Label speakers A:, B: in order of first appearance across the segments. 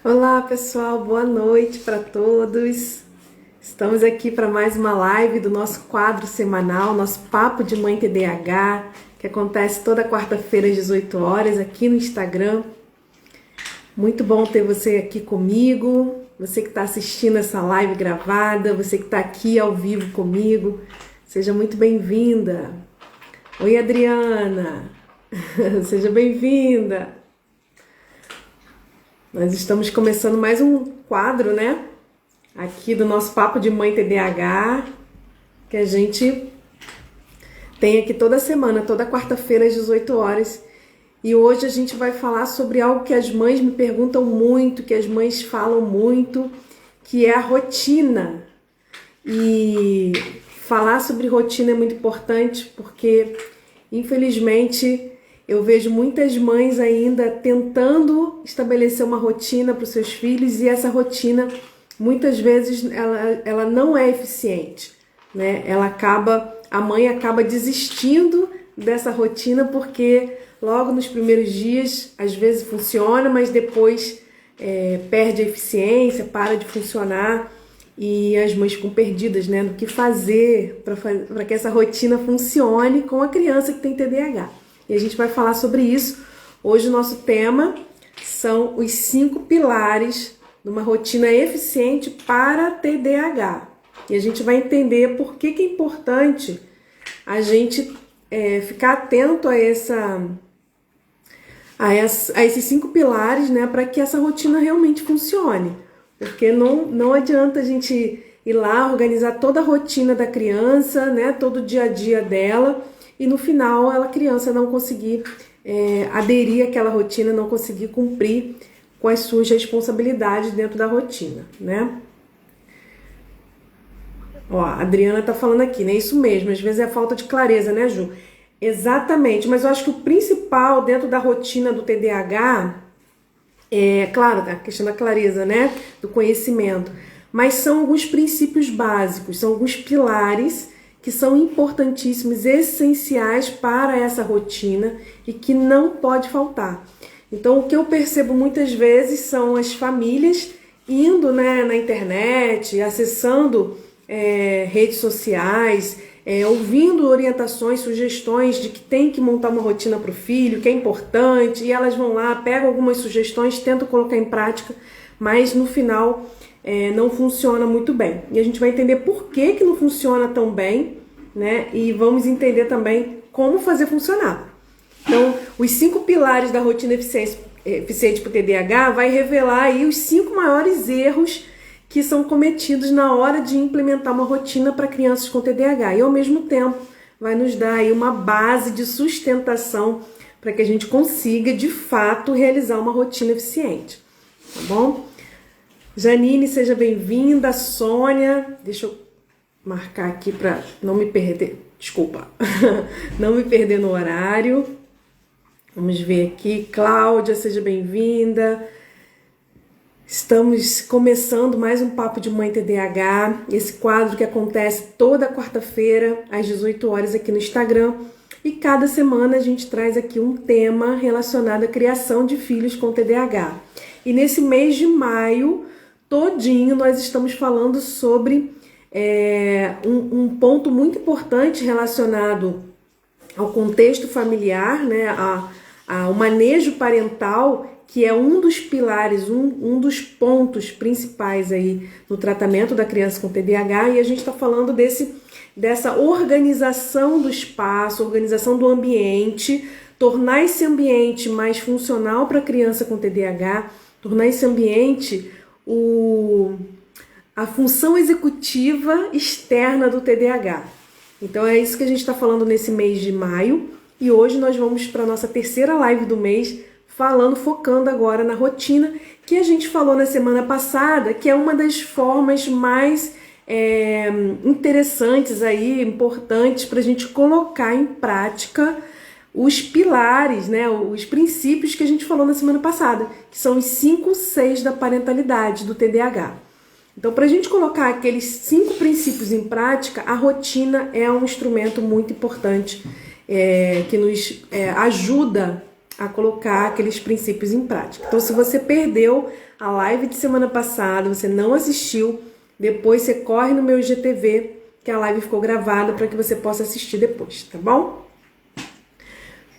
A: Olá pessoal, boa noite para todos. Estamos aqui para mais uma live do nosso quadro semanal, nosso Papo de Mãe TDAH, que acontece toda quarta-feira às 18 horas aqui no Instagram. Muito bom ter você aqui comigo, você que está assistindo essa live gravada, você que está aqui ao vivo comigo. Seja muito bem-vinda. Oi, Adriana. Seja bem-vinda. Nós estamos começando mais um quadro, né? Aqui do nosso Papo de Mãe TDAH, que a gente tem aqui toda semana, toda quarta-feira às 18 horas. E hoje a gente vai falar sobre algo que as mães me perguntam muito, que as mães falam muito, que é a rotina. E falar sobre rotina é muito importante porque, infelizmente, eu vejo muitas mães ainda tentando estabelecer uma rotina para os seus filhos e essa rotina, muitas vezes, ela não é eficiente, né? A mãe acaba desistindo dessa rotina porque logo nos primeiros dias, às vezes funciona, mas depois perde a eficiência, para de funcionar e as mães ficam perdidas, né? No que fazer para que essa rotina funcione com a criança que tem TDAH. E a gente vai falar sobre isso. Hoje o nosso tema são os 5 pilares de uma rotina eficiente para TDAH. E a gente vai entender por que é importante a gente ficar atento a esses 5 pilares, né, para que essa rotina realmente funcione. Porque não adianta a gente ir lá organizar toda a rotina da criança, né, todo o dia a dia dela, e no final a criança não conseguir aderir àquela rotina, não conseguir cumprir com as suas responsabilidades dentro da rotina, né? Ó, a Adriana tá falando aqui, né? Isso mesmo, às vezes é falta de clareza, né, Ju? Exatamente, mas eu acho que o principal dentro da rotina do TDAH claro, a questão da clareza, né? Do conhecimento, mas são alguns princípios básicos, são alguns pilares que são importantíssimos, essenciais para essa rotina e que não pode faltar. Então, o que eu percebo muitas vezes são as famílias indo, né, na internet, acessando redes sociais, ouvindo orientações, sugestões de que tem que montar uma rotina para o filho, que é importante, e elas vão lá, pegam algumas sugestões, tentam colocar em prática, mas no final não funciona muito bem. E a gente vai entender por que não funciona tão bem, né? E vamos entender também como fazer funcionar. Então, os 5 pilares da rotina eficiente para o TDAH vai revelar aí os 5 maiores erros que são cometidos na hora de implementar uma rotina para crianças com TDAH. E, ao mesmo tempo, vai nos dar aí uma base de sustentação para que a gente consiga, de fato, realizar uma rotina eficiente. Tá bom? Janine, seja bem-vinda. Sônia, deixa eu marcar aqui para não me perder. Desculpa. Não me perder no horário. Vamos ver aqui. Cláudia, seja bem-vinda. Estamos começando mais um Papo de Mãe TDAH, esse quadro que acontece toda quarta-feira às 18 horas aqui no Instagram. E cada semana a gente traz aqui um tema relacionado à criação de filhos com TDAH. E nesse mês de maio todinho nós estamos falando sobre um ponto muito importante relacionado ao contexto familiar, né, ao manejo parental, que é um dos pilares, um dos pontos principais aí no tratamento da criança com TDAH, e a gente está falando dessa organização do espaço, organização do ambiente, tornar esse ambiente mais funcional para a criança com TDAH, tornar esse ambiente a função executiva externa do TDAH. Então é isso que a gente está falando nesse mês de maio, e hoje nós vamos para a nossa terceira live do mês, focando agora na rotina, que a gente falou na semana passada, que é uma das formas mais interessantes aí, importantes para a gente colocar em prática os pilares, né, os princípios que a gente falou na semana passada, que são os 5 Cs da parentalidade do TDAH. Então, para a gente colocar aqueles 5 princípios em prática, a rotina é um instrumento muito importante que nos ajuda a colocar aqueles princípios em prática. Então, se você perdeu a live de semana passada, você não assistiu, depois você corre no meu IGTV, que a live ficou gravada para que você possa assistir depois, tá bom?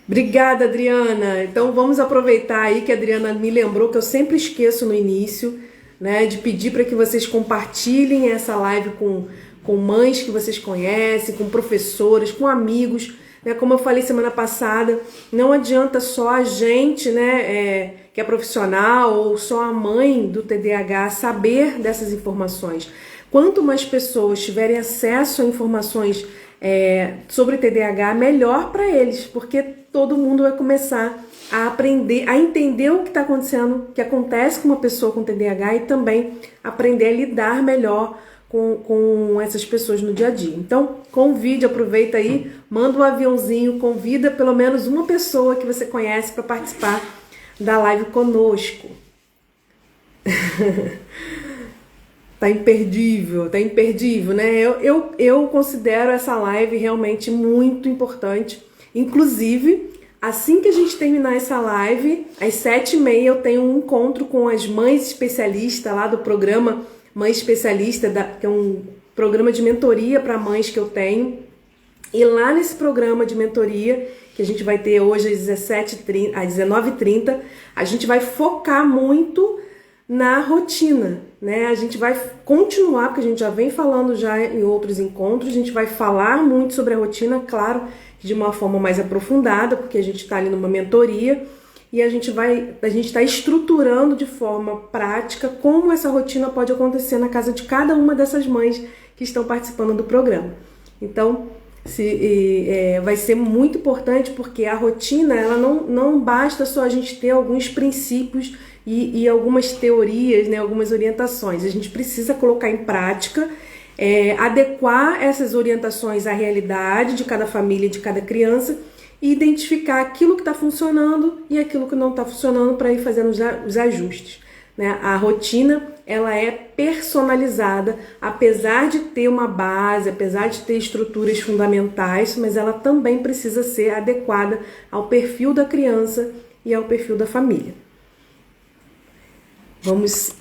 A: Obrigada, Adriana. Então, vamos aproveitar aí que a Adriana me lembrou, que eu sempre esqueço no início, né, de pedir para que vocês compartilhem essa live com mães que vocês conhecem, com professoras, com amigos, né? Como eu falei semana passada, não adianta só a gente, né, que é profissional, ou só a mãe do TDAH saber dessas informações. Quanto mais pessoas tiverem acesso a informações sobre TDAH, melhor para eles, porque todo mundo vai começar a aprender, a entender o que está acontecendo, o que acontece com uma pessoa com TDAH, e também aprender a lidar melhor com essas pessoas no dia a dia. Então, convide, aproveita aí, manda um aviãozinho, convida pelo menos uma pessoa que você conhece para participar da live conosco. Tá imperdível, né? Eu considero essa live realmente muito importante. Inclusive, assim que a gente terminar essa live, às 7h30 eu tenho um encontro com as mães especialistas lá do programa Mãe Especialista, que é um programa de mentoria para mães que eu tenho. E lá nesse programa de mentoria, que a gente vai ter hoje às 19h30, a gente vai focar muito na rotina, né? A gente vai continuar, porque a gente já vem falando já em outros encontros, a gente vai falar muito sobre a rotina, claro, de uma forma mais aprofundada, porque a gente está ali numa mentoria, e a gente está estruturando de forma prática como essa rotina pode acontecer na casa de cada uma dessas mães que estão participando do programa. Então, vai ser muito importante, porque a rotina, ela não basta só a gente ter alguns princípios e algumas teorias, né, algumas orientações. A gente precisa colocar em prática, adequar essas orientações à realidade de cada família, de cada criança, e identificar aquilo que está funcionando e aquilo que não está funcionando para ir fazendo os ajustes, né? A rotina, ela é personalizada, apesar de ter uma base, apesar de ter estruturas fundamentais, mas ela também precisa ser adequada ao perfil da criança e ao perfil da família. Vamos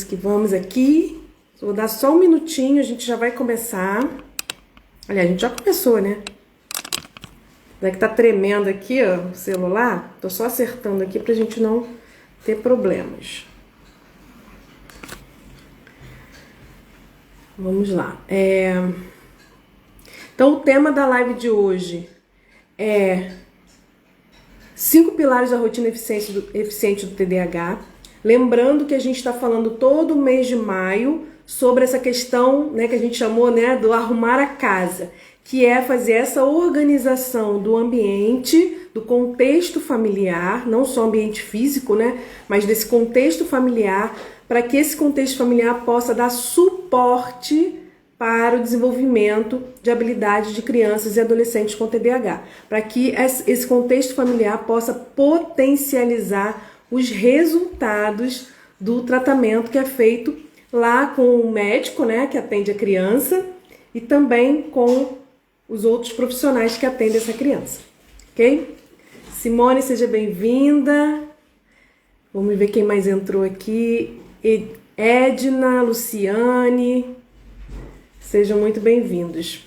A: que vamos aqui. Vou dar só um minutinho, a gente já vai começar. Aliás, a gente já começou, né? É que tá tremendo aqui, ó, o celular. Tô só acertando aqui pra gente não ter problemas. Vamos lá. Então, o tema da live de hoje é 5 pilares da rotina eficiente do TDAH. Lembrando que a gente está falando todo mês de maio sobre essa questão, né, que a gente chamou, né, do arrumar a casa, que é fazer essa organização do ambiente, do contexto familiar, não só ambiente físico, né, mas desse contexto familiar, para que esse contexto familiar possa dar suporte para o desenvolvimento de habilidades de crianças e adolescentes com TDAH, para que esse contexto familiar possa potencializar os resultados do tratamento que é feito lá com o médico, né, que atende a criança, e também com os outros profissionais que atendem essa criança, ok? Simone, seja bem-vinda. Vamos ver quem mais entrou aqui. Edna, Luciane, sejam muito bem-vindos.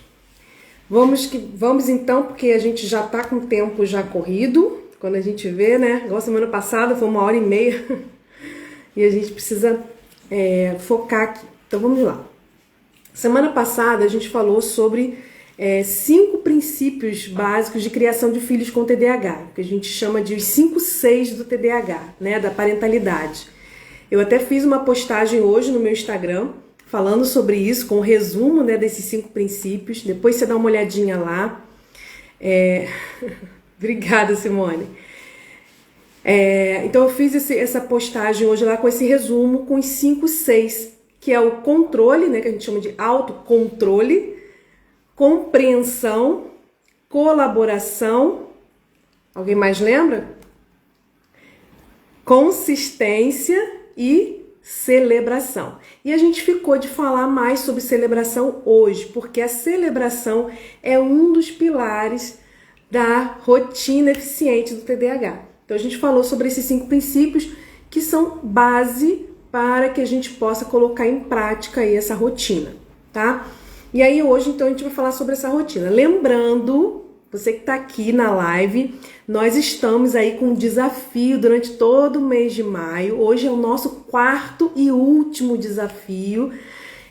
A: Vamos então, porque a gente já está com o tempo já corrido. Quando a gente vê, né? Igual semana passada foi 1h30 e a gente precisa focar aqui. Então vamos lá. Semana passada a gente falou sobre 5 princípios básicos de criação de filhos com TDAH, que a gente chama de os 5 Cs do TDAH, né? Da parentalidade. Eu até fiz uma postagem hoje no meu Instagram falando sobre isso, com um resumo, né, desses 5 princípios. Depois você dá uma olhadinha lá. Obrigada, Simone. Então eu fiz essa postagem hoje lá com esse resumo com os 5 Cs, que é o controle, né, que a gente chama de autocontrole, compreensão, colaboração, alguém mais lembra? Consistência e celebração. E a gente ficou de falar mais sobre celebração hoje, porque a celebração é um dos pilares da rotina eficiente do TDAH. Então a gente falou sobre esses 5 princípios que são base para que a gente possa colocar em prática aí essa rotina, tá? E aí hoje então a gente vai falar sobre essa rotina. Lembrando, você que está aqui na live, nós estamos aí com um desafio durante todo o mês de maio. Hoje é o nosso 4º e último desafio.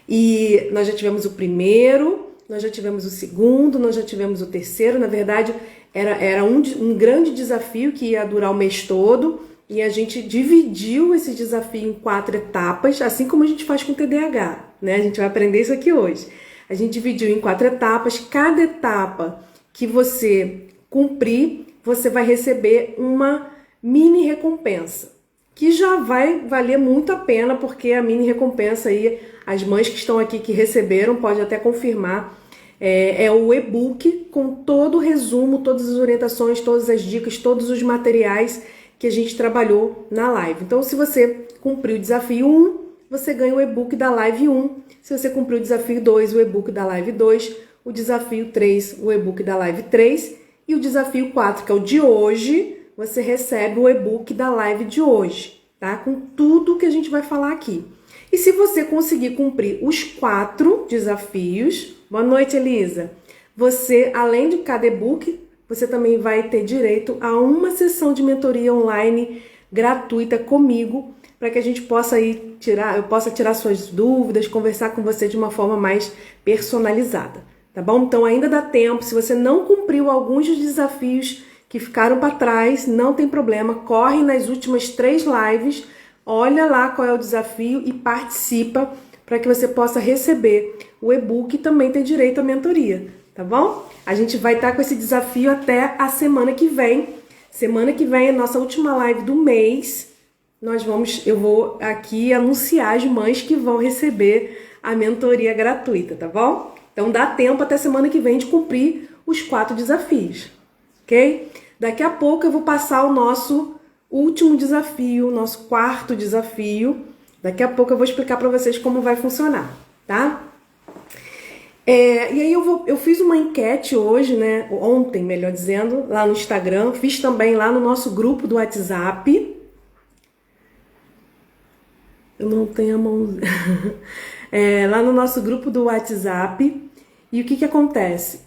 A: E nós já tivemos o primeiro, nós já tivemos o segundo, nós já tivemos o terceiro. Na verdade, era um grande desafio que ia durar o mês todo. E a gente dividiu esse desafio em 4 etapas, assim como a gente faz com o TDAH, né? A gente vai aprender isso aqui hoje. A gente dividiu em 4 etapas. Cada etapa que você cumprir, você vai receber uma mini recompensa, que já vai valer muito a pena, porque a mini recompensa aí, as mães que estão aqui que receberam, pode até confirmar, é o e-book com todo o resumo, todas as orientações, todas as dicas, todos os materiais que a gente trabalhou na live. Então, se você cumpriu o desafio 1, você ganha o e-book da live 1. Se você cumpriu o desafio 2, o e-book da live 2. O desafio 3, o e-book da live 3. E o desafio 4, que é o de hoje, você recebe o e-book da live de hoje, tá? Com tudo que a gente vai falar aqui. E se você conseguir cumprir os 4 desafios... Boa noite, Elisa. Você, além de cada e-book, você também vai ter direito a uma sessão de mentoria online gratuita comigo, para que a gente possa eu possa tirar suas dúvidas, conversar com você de uma forma mais personalizada, tá bom? Então ainda dá tempo. Se você não cumpriu alguns dos desafios que ficaram para trás, não tem problema, corre nas últimas 3 lives, olha lá qual é o desafio e participa, para que você possa receber o e-book e também ter direito à mentoria, tá bom? A gente vai estar com esse desafio até a semana que vem. Semana que vem é a nossa última live do mês. Eu vou aqui anunciar as mães que vão receber a mentoria gratuita, tá bom? Então dá tempo até semana que vem de cumprir os 4 desafios, ok? Daqui a pouco eu vou passar o nosso último desafio, nosso 4º desafio. Daqui a pouco eu vou explicar para vocês como vai funcionar, tá? E aí eu fiz uma enquete hoje, né? Ontem, melhor dizendo, lá no Instagram. Fiz também lá no nosso grupo do WhatsApp. Eu não tenho a mão... lá no nosso grupo do WhatsApp. E o que acontece?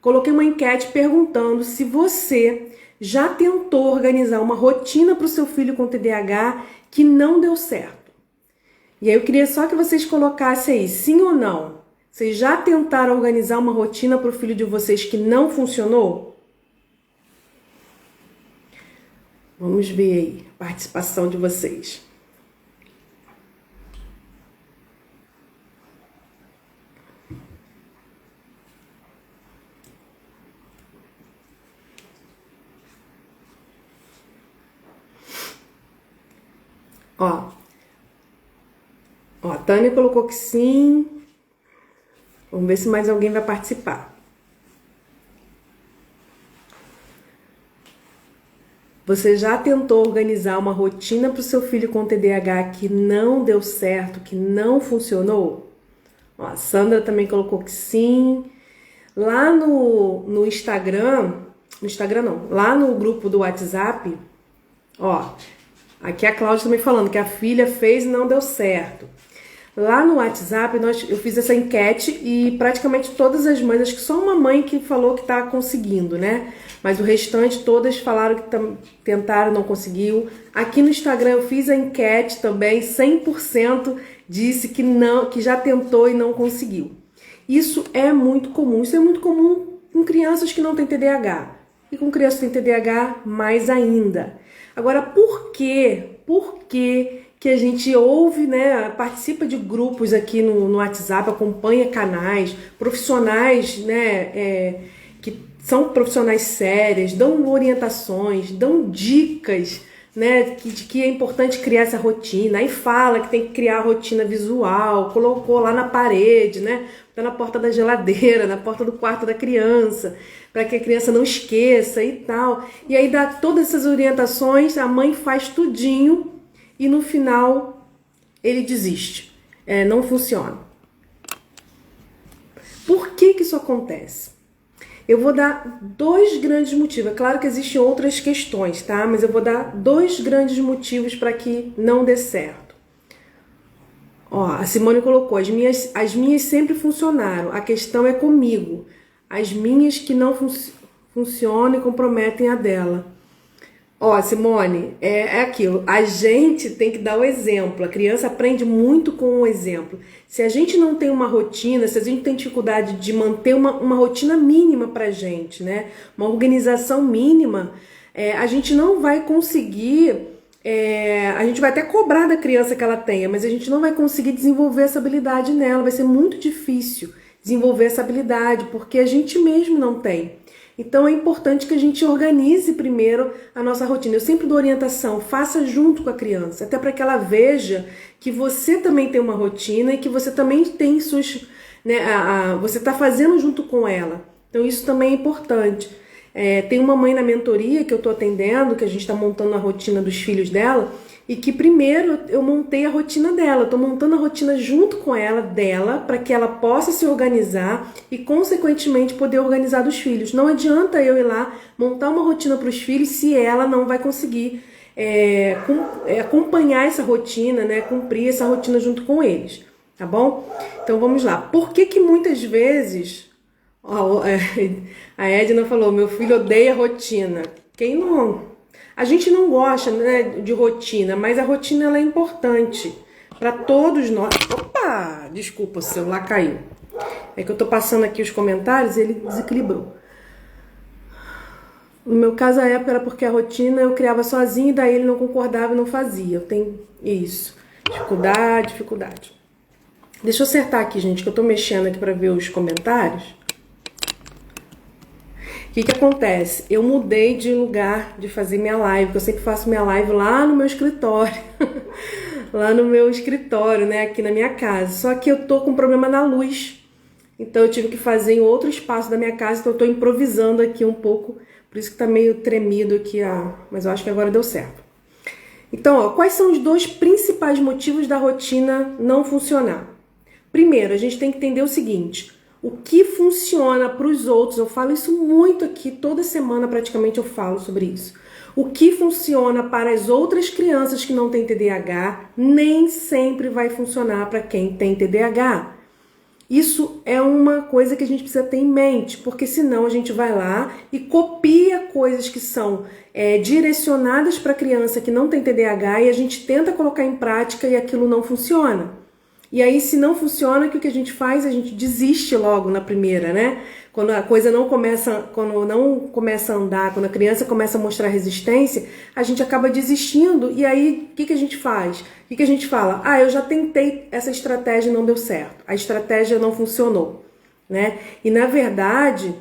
A: Coloquei uma enquete perguntando se você já tentou organizar uma rotina para o seu filho com TDAH que não deu certo. E aí eu queria só que vocês colocassem aí, sim ou não. Vocês já tentaram organizar uma rotina para o filho de vocês que não funcionou? Vamos ver aí a participação de vocês. Ó, a Tânia colocou que sim. Vamos ver se mais alguém vai participar. Você já tentou organizar uma rotina para o seu filho com TDAH que não deu certo, que não funcionou? Ó, a Sandra também colocou que sim. Lá no Instagram, lá no grupo do WhatsApp, ó, aqui a Cláudia também falando que a filha fez e não deu certo. Lá no WhatsApp, eu fiz essa enquete e praticamente todas as mães, acho que só uma mãe que falou que tá conseguindo, né? Mas o restante, todas falaram que tentaram, não conseguiu. Aqui no Instagram eu fiz a enquete também, 100% disse que não, que já tentou e não conseguiu. Isso é muito comum com crianças que não têm TDAH. E com crianças que têm TDAH, mais ainda. Agora, por quê? Por que a gente ouve, né, participa de grupos aqui no WhatsApp, acompanha canais, profissionais, né, que são profissionais sérias, dão orientações, dão dicas, né, de que é importante criar essa rotina. Aí fala que tem que criar a rotina visual, colocou lá na parede, né, tá na porta da geladeira, na porta do quarto da criança, para que a criança não esqueça e tal. E aí dá todas essas orientações, a mãe faz tudinho e no final ele desiste. Não funciona. Por que isso acontece? Eu vou dar dois grandes motivos. É claro que existem outras questões, tá? Mas eu vou dar dois grandes motivos para que não dê certo. Ó, a Simone colocou, as minhas sempre funcionaram, a questão é comigo. As minhas que não funcionam e comprometem a dela. Ó, Simone, é aquilo, a gente tem que dar o exemplo, a criança aprende muito com o exemplo. Se a gente não tem uma rotina, se a gente tem dificuldade de manter uma rotina mínima pra gente, né? Uma organização mínima, a gente não vai conseguir, a gente vai até cobrar da criança que ela tenha, mas a gente não vai conseguir desenvolver essa habilidade nela, vai ser muito difícil desenvolver essa habilidade, porque a gente mesmo não tem. Então é importante que a gente organize primeiro a nossa rotina. Eu sempre dou orientação, faça junto com a criança, até para que ela veja que você também tem uma rotina e que você também tem suas, né, você está fazendo junto com ela. Então isso também é importante. Tem uma mãe na mentoria que eu estou atendendo, que a gente está montando a rotina dos filhos dela, e que primeiro eu montei a rotina dela, estou montando a rotina junto com ela, para que ela possa se organizar e, consequentemente, poder organizar dos filhos. Não adianta eu ir lá montar uma rotina para os filhos se ela não vai conseguir acompanhar essa rotina, né, cumprir essa rotina junto com eles, tá bom? Então vamos lá. Por que muitas vezes... a Edna falou, meu filho odeia rotina. Quem não... A gente não gosta, né, de rotina, mas a rotina ela é importante para todos nós. Opa, desculpa, o celular caiu. É que eu tô passando aqui os comentários e ele desequilibrou. No meu caso, a época era porque a rotina eu criava sozinha e daí ele não concordava e não fazia. Eu tenho isso. Dificuldade. Deixa eu acertar aqui, gente, que eu tô mexendo aqui para ver os comentários. O que acontece? Eu mudei de lugar de fazer minha live, porque eu sempre faço minha live lá no meu escritório. Lá no meu escritório, né? Aqui na minha casa. Só que eu tô com problema na luz. Então eu tive que fazer em outro espaço da minha casa, então eu tô improvisando aqui um pouco. Por isso que tá meio tremido aqui, mas eu acho que agora deu certo. Então, ó, quais são os dois principais motivos da rotina não funcionar? Primeiro, a gente tem que entender o seguinte... O que funciona para os outros, eu falo isso muito aqui, toda semana praticamente eu falo sobre isso. O que funciona para as outras crianças que não têm TDAH, nem sempre vai funcionar para quem tem TDAH. Isso é uma coisa que a gente precisa ter em mente, porque senão a gente vai lá e copia coisas que são direcionadas para a criança que não tem TDAH e a gente tenta colocar em prática e aquilo não funciona. E aí, se não funciona, o que a gente faz? A gente desiste logo na primeira, né? Quando a coisa não começa a andar, quando a criança começa a mostrar resistência, a gente acaba desistindo. E aí, o que a gente faz? O que a gente fala? Eu já tentei essa estratégia e não deu certo. A estratégia não funcionou, né? E na verdade,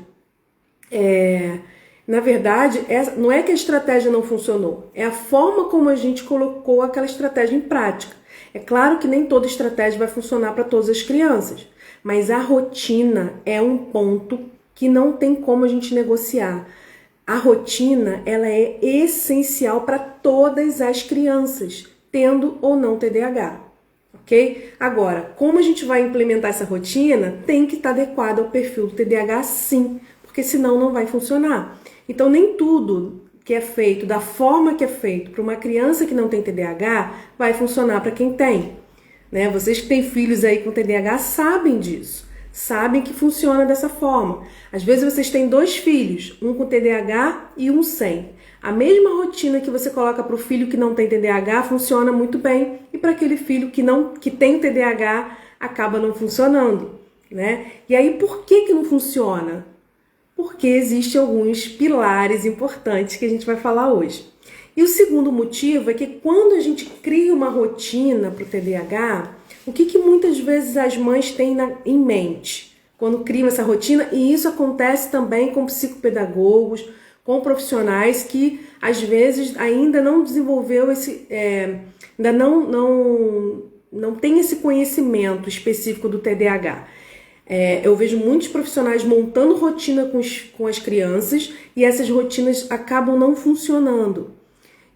A: não é que a estratégia não funcionou. É a forma como a gente colocou aquela estratégia em prática. É claro que nem toda estratégia vai funcionar para todas as crianças, mas a rotina é um ponto que não tem como a gente negociar. A rotina, ela é essencial para todas as crianças, tendo ou não TDAH, ok? Agora, como a gente vai implementar essa rotina, tem que estar adequado ao perfil do TDAH, sim, porque senão não vai funcionar. Então, nem tudo que é feito, da forma que é feito para uma criança que não tem TDAH, vai funcionar para quem tem, né? Vocês que têm filhos aí com TDAH sabem disso, sabem que funciona dessa forma. Às vezes vocês têm dois filhos, um com TDAH e um sem. A mesma rotina que você coloca para o filho que não tem TDAH funciona muito bem, e para aquele filho que tem TDAH acaba não funcionando, né? E aí por que não funciona? Porque existem alguns pilares importantes que a gente vai falar hoje. E o segundo motivo é que quando a gente cria uma rotina para o TDAH, o que muitas vezes as mães têm em mente quando criam essa rotina? E isso acontece também com psicopedagogos, com profissionais que às vezes ainda não desenvolveu ainda não tem esse conhecimento específico do TDAH. Eu vejo muitos profissionais montando rotina com as crianças e essas rotinas acabam não funcionando.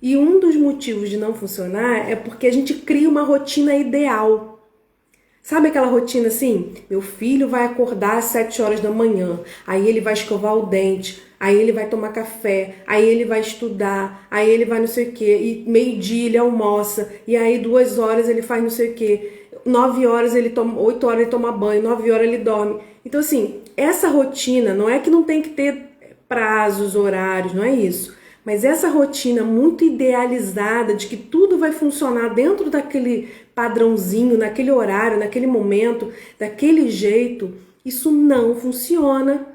A: E um dos motivos de não funcionar é porque a gente cria uma rotina ideal. Sabe aquela rotina assim? Meu filho vai acordar às 7 horas da manhã, aí ele vai escovar o dente, aí ele vai tomar café, aí ele vai estudar, aí ele vai não sei o quê, e meio-dia ele almoça, e aí 2 horas ele faz não sei o quê, 9 horas ele toma, 8 horas ele toma banho, 9 horas ele dorme. Então assim, essa rotina não é que não tem que ter prazos, horários, não é isso. Mas essa rotina muito idealizada de que tudo vai funcionar dentro daquele padrãozinho, naquele horário, naquele momento, daquele jeito, isso não funciona.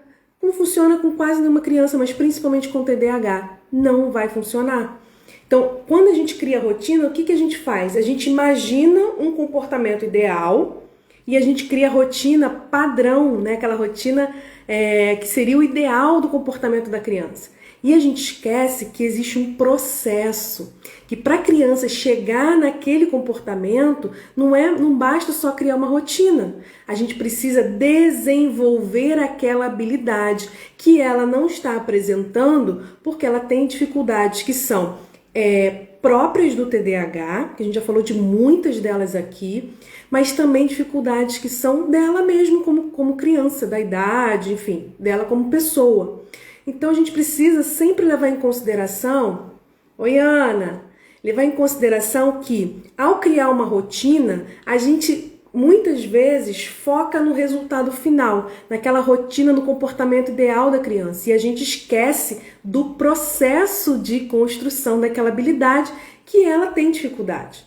A: Não funciona com quase nenhuma criança, mas principalmente com TDAH. Não vai funcionar. Então, quando a gente cria rotina, o que a gente faz? A gente imagina um comportamento ideal e a gente cria rotina padrão, né? Aquela rotina que seria o ideal do comportamento da criança. E a gente esquece que existe um processo, que para a criança chegar naquele comportamento, não basta só criar uma rotina. A gente precisa desenvolver aquela habilidade que ela não está apresentando porque ela tem dificuldades que são próprias do TDAH, que a gente já falou de muitas delas aqui, mas também dificuldades que são dela mesmo como criança, da idade, enfim, dela como pessoa. Então a gente precisa sempre levar em consideração, oi Ana, levar em consideração que ao criar uma rotina, a gente muitas vezes foca no resultado final, naquela rotina, no comportamento ideal da criança, e a gente esquece do processo de construção daquela habilidade que ela tem dificuldade.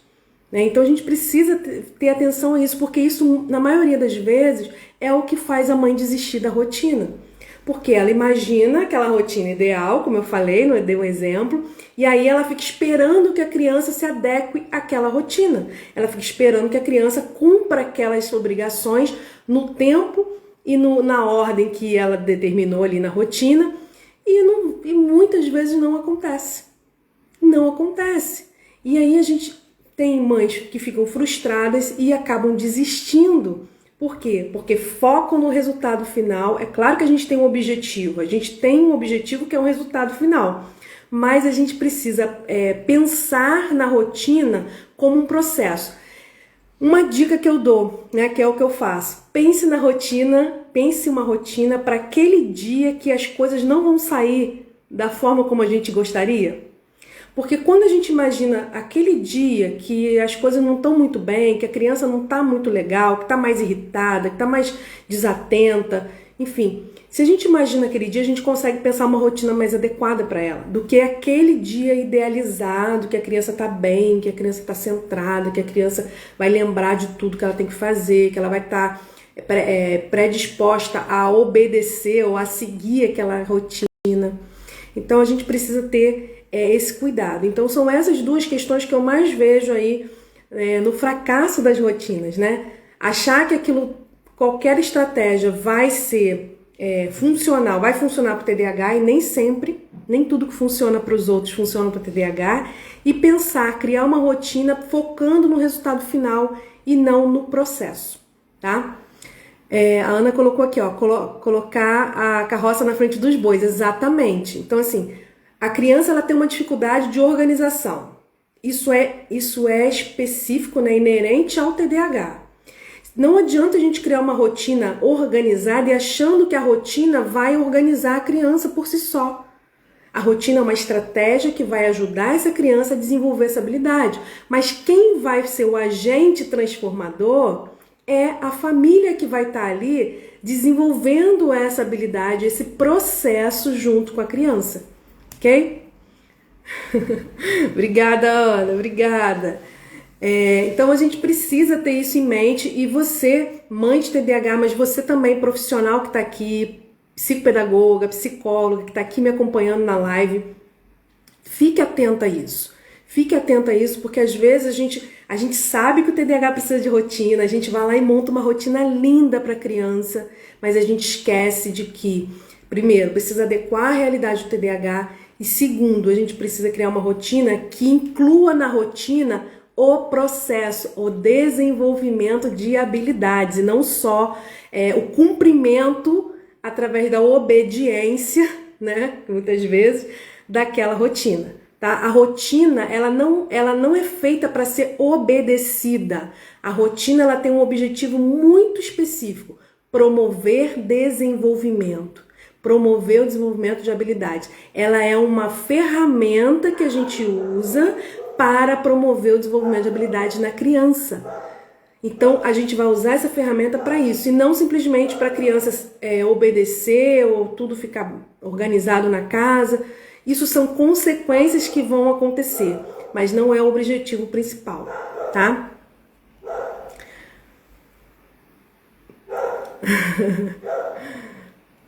A: Então a gente precisa ter atenção a isso, porque isso, na maioria das vezes, é o que faz a mãe desistir da rotina. Porque ela imagina aquela rotina ideal, como eu falei, não dei um exemplo, e aí ela fica esperando que a criança se adeque àquela rotina. Ela fica esperando que a criança cumpra aquelas obrigações no tempo e na ordem que ela determinou ali na rotina, e muitas vezes não acontece. Não acontece. E aí a gente tem mães que ficam frustradas e acabam desistindo. Por quê? Porque focam no resultado final. É claro que a gente tem um objetivo. A gente tem um objetivo que é um resultado final. Mas a gente precisa pensar na rotina como um processo. Uma dica que eu dou, né, que é o que eu faço. Pense uma rotina para aquele dia que as coisas não vão sair da forma como a gente gostaria. Porque quando a gente imagina aquele dia que as coisas não estão muito bem, que a criança não está muito legal, que está mais irritada, que está mais desatenta, enfim, se a gente imagina aquele dia, a gente consegue pensar uma rotina mais adequada para ela, do que aquele dia idealizado, que a criança está bem, que a criança está centrada, que a criança vai lembrar de tudo que ela tem que fazer, que ela vai estar predisposta a obedecer ou a seguir aquela rotina. Então a gente precisa ter esse cuidado. Então são essas duas questões que eu mais vejo aí no fracasso das rotinas, né? Achar que qualquer estratégia vai ser funcional, vai funcionar para o TDAH e nem sempre, nem tudo que funciona para os outros funciona para o TDAH, e criar uma rotina focando no resultado final e não no processo, tá? A Ana colocou aqui, ó, colocar a carroça na frente dos bois, exatamente. Então assim, a criança ela tem uma dificuldade de organização. Isso é específico, né, inerente ao TDAH. Não adianta a gente criar uma rotina organizada e achando que a rotina vai organizar a criança por si só. A rotina é uma estratégia que vai ajudar essa criança a desenvolver essa habilidade. Mas quem vai ser o agente transformador é a família que vai estar ali desenvolvendo essa habilidade, esse processo junto com a criança. Ok? Obrigada, Ana, obrigada. Então a gente precisa ter isso em mente, e você, mãe de TDAH, mas você também, profissional que está aqui, psicopedagoga, psicóloga, que está aqui me acompanhando na live, fique atenta a isso. Fique atenta a isso, porque às vezes a gente sabe que o TDAH precisa de rotina, a gente vai lá e monta uma rotina linda para a criança, mas a gente esquece de que, primeiro, precisa adequar a realidade do TDAH, e segundo, a gente precisa criar uma rotina que inclua na rotina o processo, o desenvolvimento de habilidades, e não só o cumprimento através da obediência, né, muitas vezes, daquela rotina. tá? A rotina, ela não é feita para ser obedecida. A rotina, ela tem um objetivo muito específico: promover desenvolvimento. Promover o desenvolvimento de habilidades. Ela é uma ferramenta que a gente usa para promover o desenvolvimento de habilidades na criança. Então, a gente vai usar essa ferramenta para isso, e não simplesmente para a criança obedecer ou tudo ficar organizado na casa. Isso são consequências que vão acontecer, mas não é o objetivo principal, tá?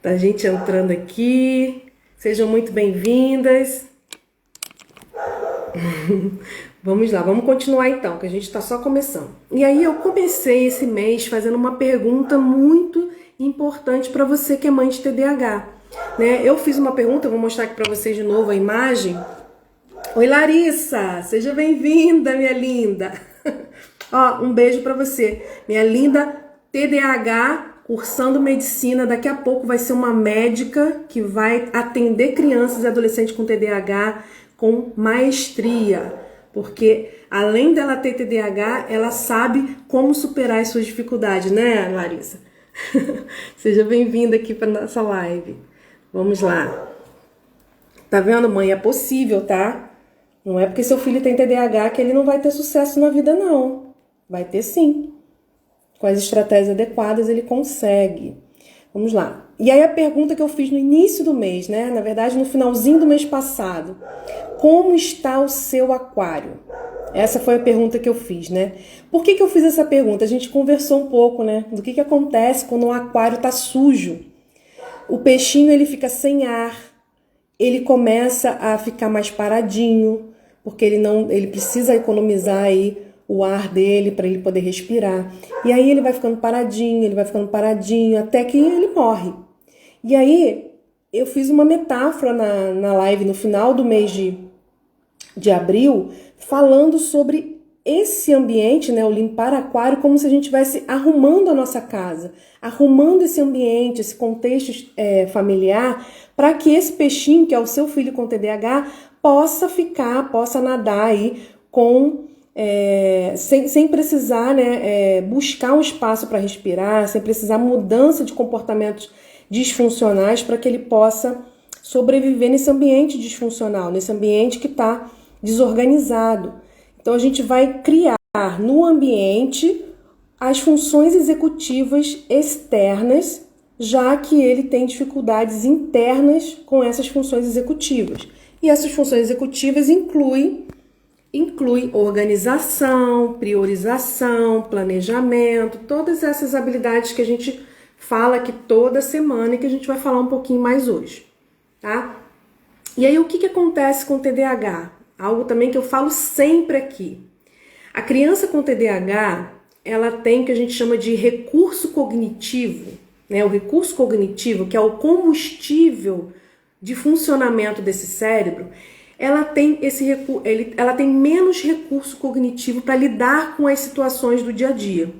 A: Tá gente entrando aqui, sejam muito bem-vindas. Vamos lá, vamos continuar então, que a gente tá só começando. E aí eu comecei esse mês fazendo uma pergunta muito importante para você que é mãe de TDAH, né? Eu fiz uma pergunta, eu vou mostrar aqui para vocês de novo a imagem. Oi, Larissa, seja bem-vinda, minha linda. Ó, um beijo para você, minha linda TDAH, cursando medicina. Daqui a pouco vai ser uma médica que vai atender crianças e adolescentes com TDAH com maestria, porque além dela ter TDAH, ela sabe como superar as suas dificuldades, né, Larissa? Seja bem-vinda aqui para nossa live. Vamos lá. Tá vendo, mãe? É possível, tá? Não é porque seu filho tem TDAH que ele não vai ter sucesso na vida, não. Vai ter sim. Com as estratégias adequadas ele consegue. Vamos lá. E aí a pergunta que eu fiz no início do mês, né? Na verdade, no finalzinho do mês passado. Como está o seu aquário? Essa foi a pergunta que eu fiz, né? Por que eu fiz essa pergunta? A gente conversou um pouco, né? Do que acontece quando o aquário tá sujo. O peixinho, ele fica sem ar. Ele começa a ficar mais paradinho, porque ele precisa economizar aí o ar dele para ele poder respirar. E aí ele vai ficando paradinho, até que ele morre. E aí eu fiz uma metáfora na live no final do mês de abril, falando sobre esse ambiente, né, o limpar aquário, como se a gente estivesse arrumando a nossa casa, arrumando esse ambiente, esse contexto familiar, para que esse peixinho, que é o seu filho com TDAH, possa nadar aí sem precisar, né, buscar um espaço para respirar, sem precisar mudança de comportamentos disfuncionais, para que ele possa sobreviver nesse ambiente disfuncional, nesse ambiente que está desorganizado. Então a gente vai criar no ambiente as funções executivas externas, já que ele tem dificuldades internas com essas funções executivas. E essas funções executivas incluem organização, priorização, planejamento, todas essas habilidades que a gente fala aqui toda semana e que a gente vai falar um pouquinho mais hoje, tá? E aí o que acontece com o TDAH? Algo também que eu falo sempre aqui. A criança com TDAH, ela tem o que a gente chama de recurso cognitivo, né? O recurso cognitivo, que é o combustível de funcionamento desse cérebro, ela tem menos recurso cognitivo para lidar com as situações do dia a dia.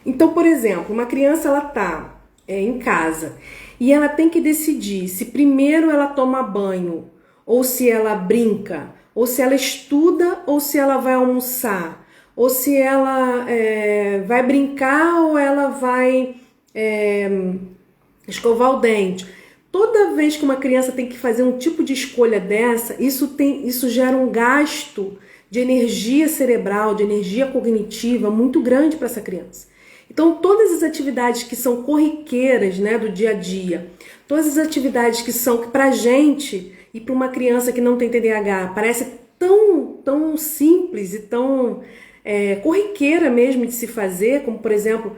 A: Então, por exemplo, uma criança ela tá em casa e ela tem que decidir se primeiro ela toma banho, ou se ela brinca, ou se ela estuda, ou se ela vai almoçar, ou se ela vai brincar, ou ela vai escovar o dente. Toda vez que uma criança tem que fazer um tipo de escolha dessa, isso gera um gasto de energia cerebral, de energia cognitiva muito grande para essa criança. Então, todas as atividades que são corriqueiras, né, do dia a dia, todas as atividades que para a gente e para uma criança que não tem TDAH parece tão simples e tão corriqueira mesmo de se fazer, como, por exemplo,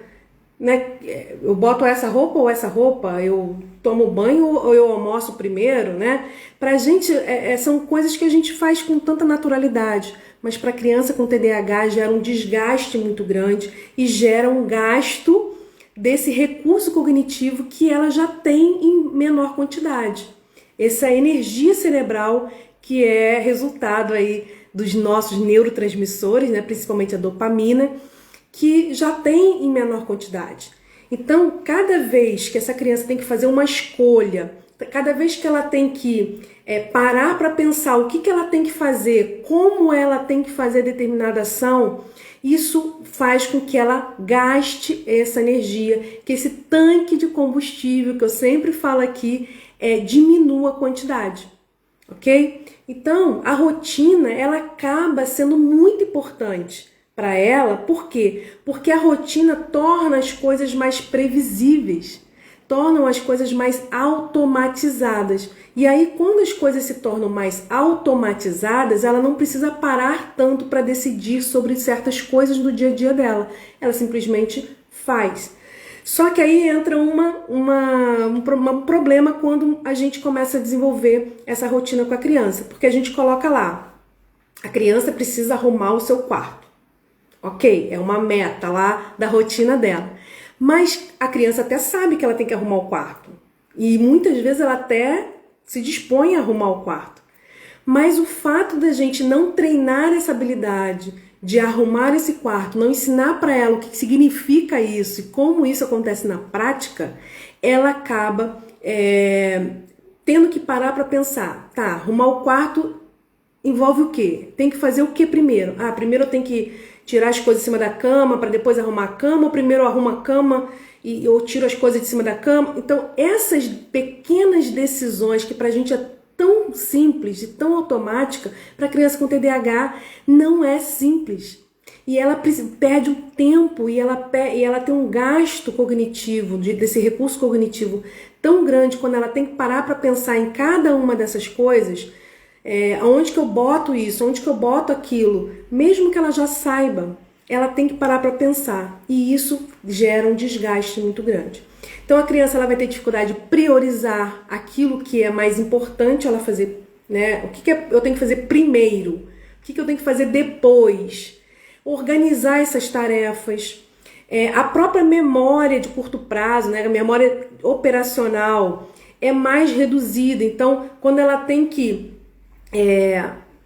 A: né, eu boto essa roupa ou essa roupa, eu tomo banho ou eu almoço primeiro, né? Pra gente, são coisas que a gente faz com tanta naturalidade, mas para criança com TDAH gera um desgaste muito grande e gera um gasto desse recurso cognitivo que ela já tem em menor quantidade. Essa energia cerebral que é resultado aí dos nossos neurotransmissores, né, principalmente a dopamina, que já tem em menor quantidade. Então, cada vez que essa criança tem que fazer uma escolha, cada vez que ela tem que parar para pensar o que ela tem que fazer, como ela tem que fazer determinada ação, isso faz com que ela gaste essa energia, que esse tanque de combustível, que eu sempre falo aqui, diminua a quantidade, ok? Então, a rotina, ela acaba sendo muito importante para ela. Por quê? Porque a rotina torna as coisas mais previsíveis, tornam as coisas mais automatizadas. E aí, quando as coisas se tornam mais automatizadas, ela não precisa parar tanto para decidir sobre certas coisas do dia a dia dela. Ela simplesmente faz. Só que aí entra um problema quando a gente começa a desenvolver essa rotina com a criança. Porque a gente coloca lá, a criança precisa arrumar o seu quarto. Ok, é uma meta lá da rotina dela. Mas a criança até sabe que ela tem que arrumar o quarto. E muitas vezes ela até se dispõe a arrumar o quarto. Mas o fato da gente não treinar essa habilidade de arrumar esse quarto, não ensinar para ela o que significa isso e como isso acontece na prática, ela acaba tendo que parar para pensar, tá, arrumar o quarto envolve o quê? Tem que fazer o que primeiro? Ah, primeiro eu tenho que tirar as coisas de cima da cama para depois arrumar a cama, ou primeiro eu arrumo a cama e eu tiro as coisas de cima da cama. Então, essas pequenas decisões que pra gente é tão simples e tão automática, para criança com TDAH não é simples. E ela perde um tempo e ela tem um gasto cognitivo, desse recurso cognitivo tão grande, quando ela tem que parar para pensar em cada uma dessas coisas. Onde que eu boto isso, onde que eu boto aquilo, mesmo que ela já saiba, ela tem que parar para pensar, e isso gera um desgaste muito grande. Então a criança ela vai ter dificuldade de priorizar aquilo que é mais importante ela fazer, né? O que eu tenho que fazer primeiro, o que eu tenho que fazer depois, organizar essas tarefas, a própria memória de curto prazo, né? A memória operacional é mais reduzida. Então quando ela tem que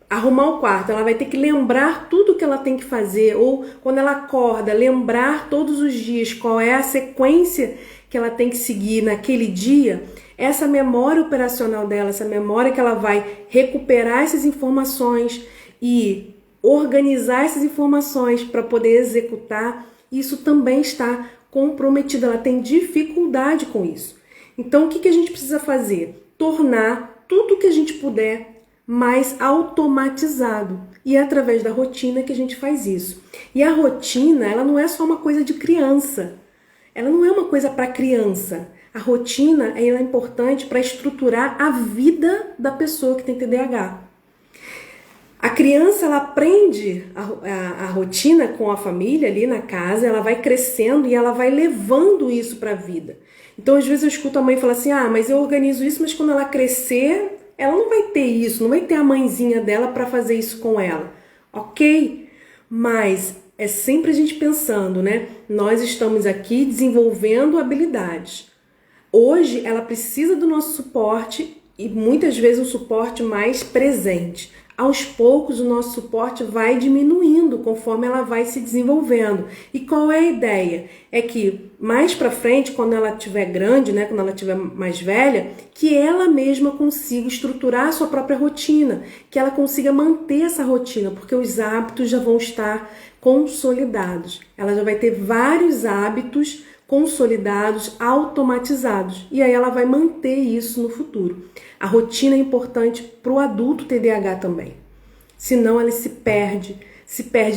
A: arrumar o quarto, ela vai ter que lembrar tudo que ela tem que fazer, ou quando ela acorda, lembrar todos os dias qual é a sequência que ela tem que seguir naquele dia. Essa memória operacional dela, essa memória que ela vai recuperar essas informações e organizar essas informações para poder executar, isso também está comprometido, ela tem dificuldade com isso. Então o que a gente precisa fazer? Tornar tudo que a gente puder mais automatizado, e é através da rotina que a gente faz isso. E a rotina, ela não é só uma coisa de criança, ela não é uma coisa para criança. A rotina ela é importante para estruturar a vida da pessoa que tem TDAH. A criança ela aprende a rotina com a família ali na casa, ela vai crescendo e ela vai levando isso para a vida. Então às vezes eu escuto a mãe falar assim, mas eu organizo isso, mas quando ela crescer ela não vai ter isso, não vai ter a mãezinha dela para fazer isso com ela, ok? Mas é sempre a gente pensando, né? Nós estamos aqui desenvolvendo habilidades. Hoje ela precisa do nosso suporte e muitas vezes um suporte mais presente. Aos poucos o nosso suporte vai diminuindo conforme ela vai se desenvolvendo. E qual é a ideia? É que mais para frente, quando ela estiver grande, né, quando ela estiver mais velha, que ela mesma consiga estruturar a sua própria rotina, que ela consiga manter essa rotina, porque os hábitos já vão estar consolidados. Ela já vai ter vários hábitos consolidados, automatizados, e aí ela vai manter isso no futuro. A rotina é importante para o adulto TDAH também, senão ela se perde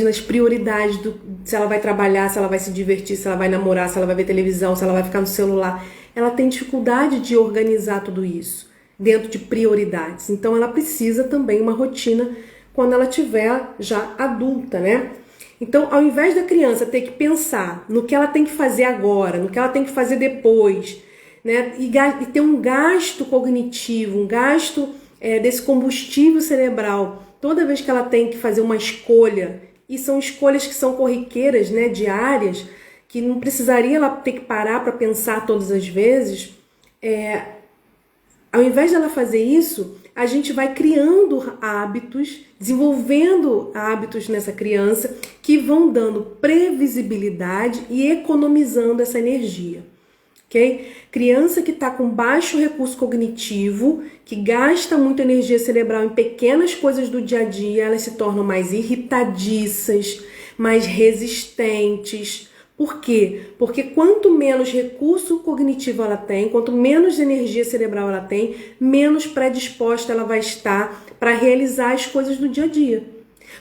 A: nas prioridades se ela vai trabalhar, se ela vai se divertir, se ela vai namorar, se ela vai ver televisão, se ela vai ficar no celular. Ela tem dificuldade de organizar tudo isso dentro de prioridades, então ela precisa também uma rotina quando ela tiver já adulta, né? Então, ao invés da criança ter que pensar no que ela tem que fazer agora, no que ela tem que fazer depois, né, e ter um gasto cognitivo, um gasto desse combustível cerebral, toda vez que ela tem que fazer uma escolha, e são escolhas que são corriqueiras, né, diárias, que não precisaria ela ter que parar para pensar todas as vezes, ao invés dela fazer isso, a gente vai criando hábitos, desenvolvendo hábitos nessa criança que vão dando previsibilidade e economizando essa energia. ok? Criança que está com baixo recurso cognitivo, que gasta muita energia cerebral em pequenas coisas do dia a dia, elas se tornam mais irritadiças, mais resistentes. Por quê? Porque quanto menos recurso cognitivo ela tem, quanto menos energia cerebral ela tem, menos predisposta ela vai estar para realizar as coisas do dia a dia.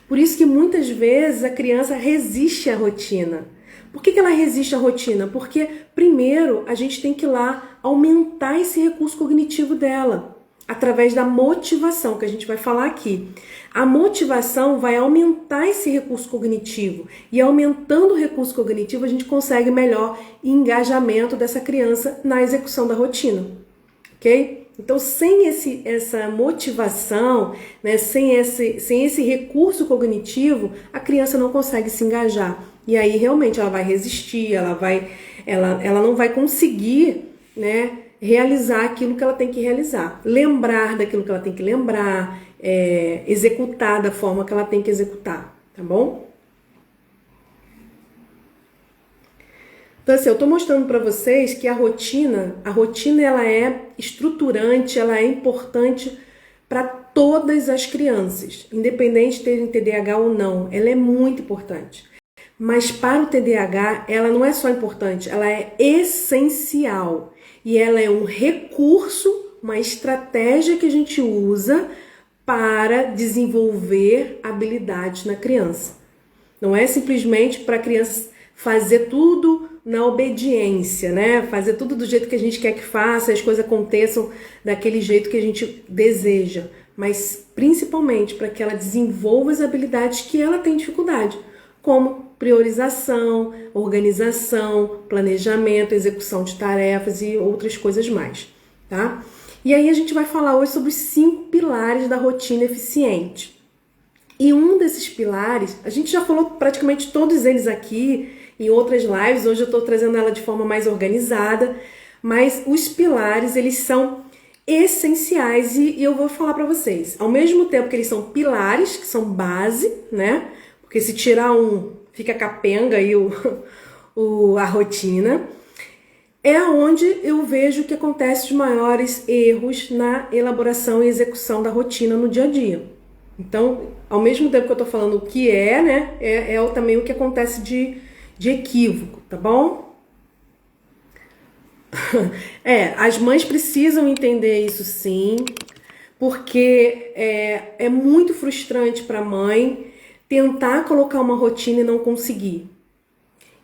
A: Por isso que muitas vezes a criança resiste à rotina. Por que ela resiste à rotina? Porque, primeiro, a gente tem que ir lá aumentar esse recurso cognitivo dela, através da motivação, que a gente vai falar aqui. A motivação vai aumentar esse recurso cognitivo, e aumentando o recurso cognitivo, a gente consegue melhor engajamento dessa criança na execução da rotina, ok? Então, sem essa motivação, né, sem esse recurso cognitivo, a criança não consegue se engajar. E aí, realmente, ela vai resistir, ela não vai conseguir, né, realizar aquilo que ela tem que realizar. Lembrar daquilo que ela tem que lembrar, executar da forma que ela tem que executar, tá bom? Então, assim, eu estou mostrando para vocês que a rotina ela é estruturante, ela é importante para todas as crianças, independente de terem TDAH ou não, ela é muito importante. Mas para o TDAH, ela não é só importante, ela é essencial. E ela é um recurso, uma estratégia que a gente usa para desenvolver habilidades na criança. Não é simplesmente para a criança fazer tudo na obediência, né? Fazer tudo do jeito que a gente quer que faça, as coisas aconteçam daquele jeito que a gente deseja, mas principalmente para que ela desenvolva as habilidades que ela tem dificuldade, como priorização, organização, planejamento, execução de tarefas e outras coisas mais, tá? E aí a gente vai falar hoje sobre os 5 pilares da rotina eficiente. E um desses pilares, a gente já falou praticamente todos eles aqui em outras lives, hoje eu estou trazendo ela de forma mais organizada, mas os pilares, eles são essenciais e eu vou falar para vocês. Ao mesmo tempo que eles são pilares, que são base, né? Porque se tirar um, fica capenga aí a rotina, é onde eu vejo que acontece os maiores erros na elaboração e execução da rotina no dia a dia. Então, ao mesmo tempo que eu tô falando o que é, né, é também o que acontece de equívoco, tá bom? As mães precisam entender isso sim, porque é muito frustrante para a mãe tentar colocar uma rotina e não conseguir.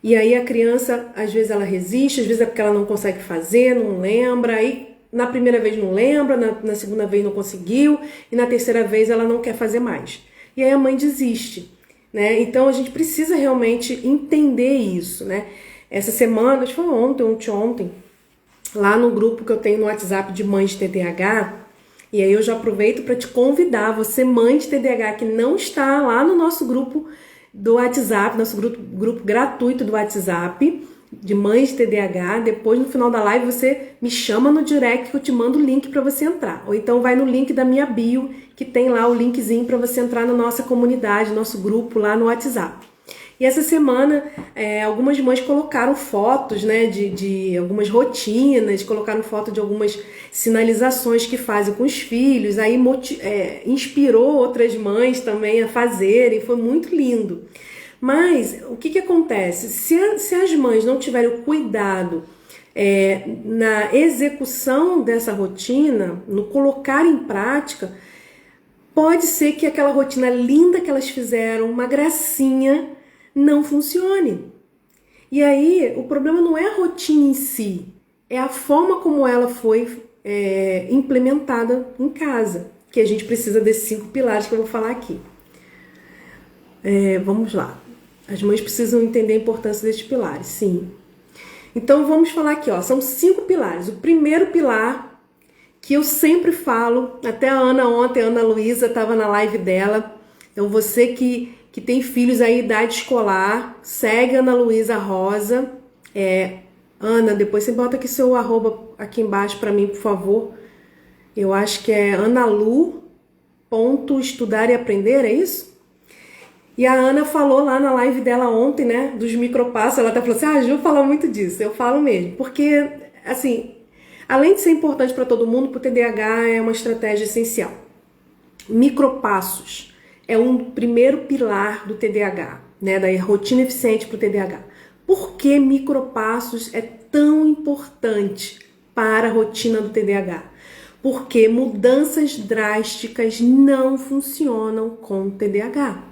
A: E aí a criança, às vezes ela resiste, às vezes é porque ela não consegue fazer, não lembra, aí na primeira vez não lembra, na segunda vez não conseguiu, e na terceira vez ela não quer fazer mais. E aí a mãe desiste, né? Então a gente precisa realmente entender isso, né? Essa semana, acho que foi ontem, lá no grupo que eu tenho no WhatsApp de mães de TDAH, e aí eu já aproveito para te convidar, você mãe de TDAH que não está lá no nosso grupo do WhatsApp, nosso grupo gratuito do WhatsApp, de mães de TDAH, depois no final da live você me chama no direct que eu te mando o link para você entrar. Ou então vai no link da minha bio, que tem lá o linkzinho para você entrar na nossa comunidade, nosso grupo lá no WhatsApp. E essa semana, algumas mães colocaram fotos, né, de algumas rotinas, colocaram foto de algumas sinalizações que fazem com os filhos, aí inspirou outras mães também a fazerem, foi muito lindo. Mas o que acontece? Se as mães não tiverem o cuidado na execução dessa rotina, no colocar em prática, pode ser que aquela rotina linda que elas fizeram, uma gracinha, não funcione. E aí, o problema não é a rotina em si, é a forma como ela foi implementada em casa, que a gente precisa desses 5 pilares que eu vou falar aqui. Vamos lá. As mães precisam entender a importância desses pilares, sim. Então, vamos falar aqui, ó, são 5 pilares. O primeiro pilar, que eu sempre falo, até a Ana ontem, a Ana Luísa estava na live dela, então você que tem filhos aí em idade escolar, segue a Ana Luísa Rosa. Ana, depois você bota aqui seu arroba aqui embaixo para mim, por favor. Eu acho que é analu.estudar e aprender, é isso? E a Ana falou lá na live dela ontem, né, dos micropassos, ela até falou assim, Ju fala muito disso, eu falo mesmo, porque assim, além de ser importante para todo mundo, para o TDAH é uma estratégia essencial. Micropassos é um primeiro pilar do TDAH, né, da rotina eficiente para o TDAH. Por que micropassos é tão importante para a rotina do TDAH? Porque mudanças drásticas não funcionam com o TDAH.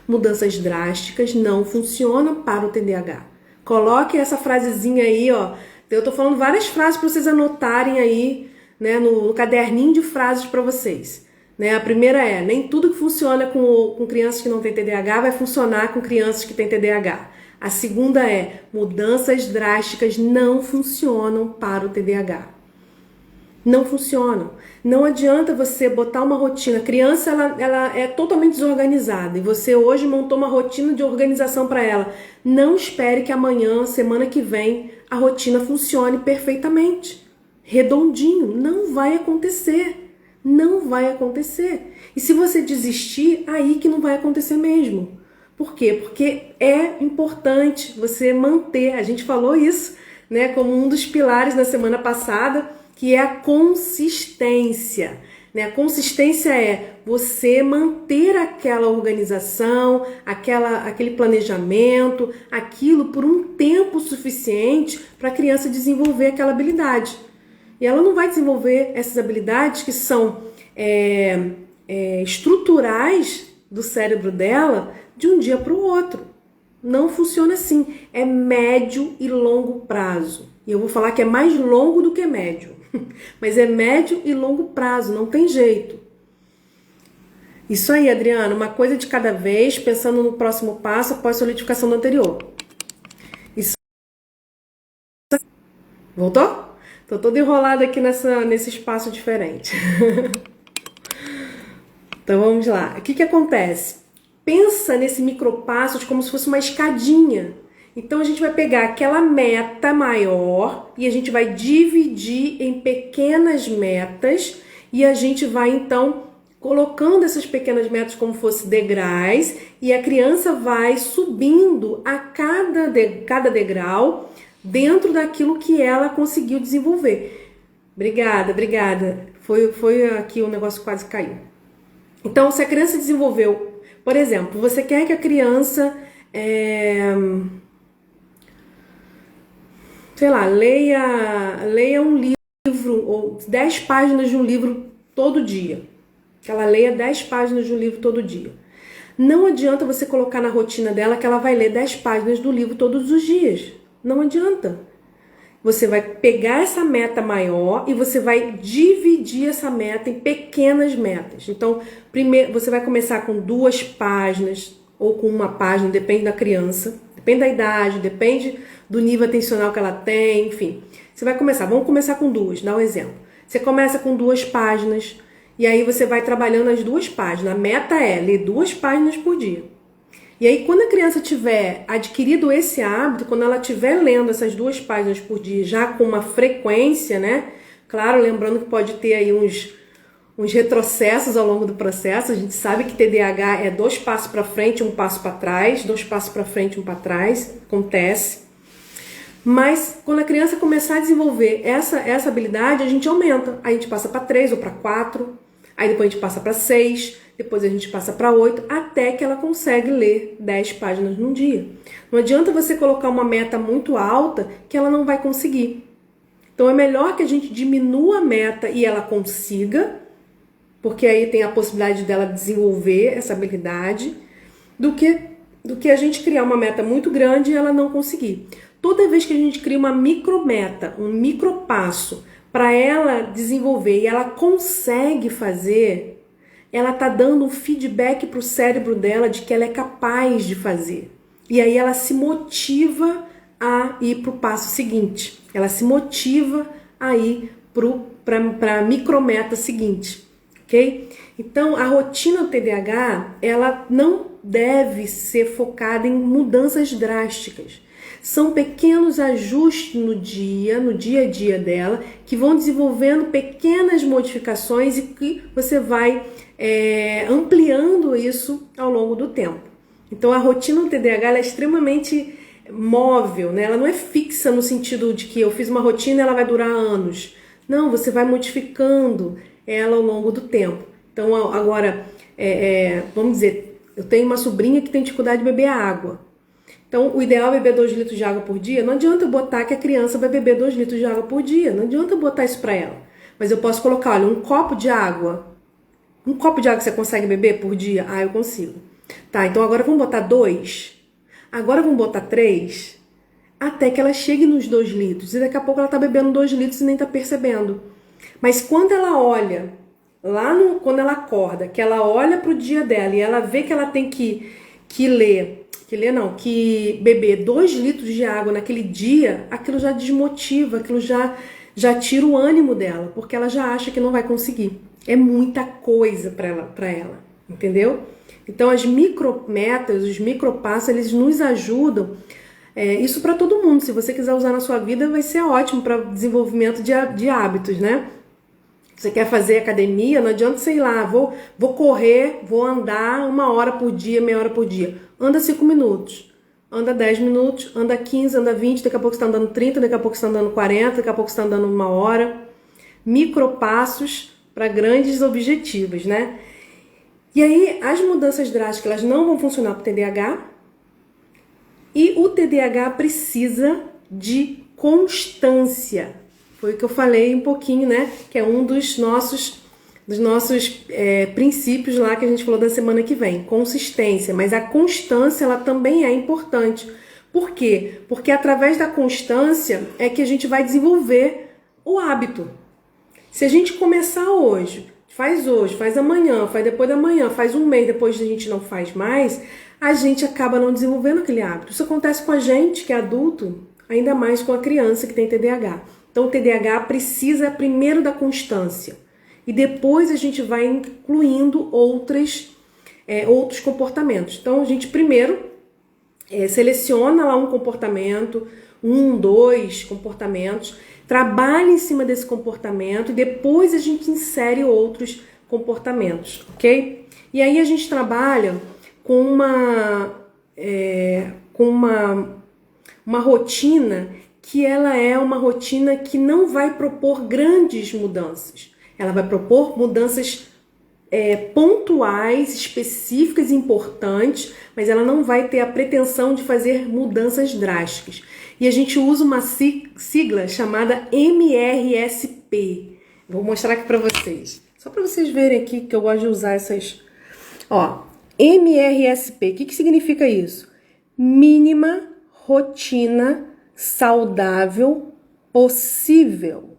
A: Mudanças drásticas não funcionam para o TDAH. Coloque essa frasezinha aí, ó. Eu tô falando várias frases para vocês anotarem aí, né, no caderninho de frases para vocês. Né? A primeira é: nem tudo que funciona com crianças que não têm TDAH vai funcionar com crianças que têm TDAH. A segunda é: mudanças drásticas não funcionam para o TDAH. Não funcionam. Não adianta você botar uma rotina. A criança ela é totalmente desorganizada e você hoje montou uma rotina de organização para ela. Não espere que amanhã, semana que vem, a rotina funcione perfeitamente, redondinho. Não vai acontecer. Não vai acontecer. E se você desistir, aí que não vai acontecer mesmo. Por quê? Porque é importante você manter, a gente falou isso, né, como um dos pilares na semana passada, que é a consistência. Né? A consistência é você manter aquela organização, aquele planejamento, aquilo por um tempo suficiente para a criança desenvolver aquela habilidade. E ela não vai desenvolver essas habilidades que são estruturais do cérebro dela de um dia para o outro. Não funciona assim. É médio e longo prazo. E eu vou falar que é mais longo do que médio. Mas é médio e longo prazo, não tem jeito. Isso aí, Adriana, uma coisa de cada vez, pensando no próximo passo após a solidificação do anterior. Isso. Voltou? Tô toda enrolada aqui nesse espaço diferente. Então vamos lá. O que acontece? Pensa nesse micropassos como se fosse uma escadinha. Então a gente vai pegar aquela meta maior e a gente vai dividir em pequenas metas e a gente vai então colocando essas pequenas metas como fosse degraus e a criança vai subindo a cada degrau dentro daquilo que ela conseguiu desenvolver. Obrigada. Foi aqui o negócio quase caiu. Então, se a criança desenvolveu, por exemplo, você quer que a criança, sei lá, leia um livro ou 10 páginas de um livro todo dia. Que ela leia 10 páginas de um livro todo dia. Não adianta você colocar na rotina dela que ela vai ler 10 páginas do livro todos os dias. Não adianta. Você vai pegar essa meta maior e você vai dividir essa meta em pequenas metas. Então, primeiro você vai começar com 2 páginas ou com 1 página, depende da criança, depende da idade, depende do nível atencional que ela tem, enfim. Você vai começar, vamos começar com 2, dá um exemplo. Você começa com 2 páginas e aí você vai trabalhando as 2 páginas. A meta é ler 2 páginas por dia. E aí, quando a criança tiver adquirido esse hábito, quando ela estiver lendo essas 2 páginas por dia, já com uma frequência, né? Claro, lembrando que pode ter aí uns retrocessos ao longo do processo. A gente sabe que TDAH é 2 passos para frente, 1 passo para trás, 2 passos para frente, 1 para trás, acontece. Mas quando a criança começar a desenvolver essa habilidade, a gente aumenta. Aí a gente passa para 3 ou para 4, aí depois a gente passa para 6, depois a gente passa para 8, até que ela consegue ler 10 páginas num dia. Não adianta você colocar uma meta muito alta que ela não vai conseguir. Então é melhor que a gente diminua a meta e ela consiga, porque aí tem a possibilidade dela desenvolver essa habilidade, do que a gente criar uma meta muito grande e ela não conseguir. Toda vez que a gente cria uma micrometa, um micropasso para ela desenvolver e ela consegue fazer, ela está dando um feedback para o cérebro dela de que ela é capaz de fazer. E aí ela se motiva a ir para o passo seguinte. Ela se motiva a ir para a micrometa seguinte. Ok? Então, a rotina do TDAH, ela não deve ser focada em mudanças drásticas. São pequenos ajustes no dia a dia dela, que vão desenvolvendo pequenas modificações e que você vai ampliando isso ao longo do tempo. Então a rotina do TDAH ela é extremamente móvel, né? Ela não é fixa no sentido de que eu fiz uma rotina e ela vai durar anos. Não, você vai modificando ela ao longo do tempo. Então, agora, vamos dizer, eu tenho uma sobrinha que tem dificuldade de beber água. Então, o ideal é beber 2 litros de água por dia. Não adianta eu botar que a criança vai beber 2 litros de água por dia. Não adianta eu botar isso para ela. Mas eu posso colocar, olha, um copo de água. Um copo de água você consegue beber por dia? Ah, eu consigo. Tá, então agora vamos botar 2. Agora vamos botar 3. Até que ela chegue nos 2 litros. E daqui a pouco ela tá bebendo 2 litros e nem tá percebendo. Mas quando ela olha, quando ela acorda, que ela olha pro dia dela e ela vê que ela tem que beber 2 litros de água naquele dia, aquilo já desmotiva, aquilo já tira o ânimo dela, porque ela já acha que não vai conseguir. É muita coisa para ela, entendeu? Então as micrometas, os micropassos, eles nos ajudam. Isso para todo mundo. Se você quiser usar na sua vida, vai ser ótimo para desenvolvimento de hábitos, né? Você quer fazer academia, não adianta, sei lá, vou correr, vou andar 1 hora por dia, meia hora por dia. Anda 5 minutos, anda 10 minutos, anda 15, anda 20, daqui a pouco você está andando 30, daqui a pouco você está andando 40, daqui a pouco você está andando 1 hora. Micropassos para grandes objetivos, né? E aí, as mudanças drásticas, elas não vão funcionar para o TDAH. E o TDAH precisa de constância. Foi o que eu falei um pouquinho, né? Que é um dos nossos princípios lá que a gente falou da semana que vem. Consistência. Mas a constância, ela também é importante. Por quê? Porque através da constância é que a gente vai desenvolver o hábito. Se a gente começar hoje, faz amanhã, faz depois da manhã, faz 1 mês, depois a gente não faz mais, a gente acaba não desenvolvendo aquele hábito. Isso acontece com a gente, que é adulto, ainda mais com a criança que tem TDAH. Então, o TDAH precisa primeiro da constância. E depois a gente vai incluindo outros comportamentos. Então, a gente primeiro seleciona lá um comportamento, 1, 2 comportamentos, trabalha em cima desse comportamento e depois a gente insere outros comportamentos, ok? E aí a gente trabalha com uma rotina que ela é uma rotina que não vai propor grandes mudanças. Ela vai propor mudanças pontuais, específicas e importantes, mas ela não vai ter a pretensão de fazer mudanças drásticas. E a gente usa uma sigla chamada MRSP. Vou mostrar aqui para vocês. Só para vocês verem aqui que eu gosto de usar essas... MRSP. O que significa isso? Mínima rotina saudável possível.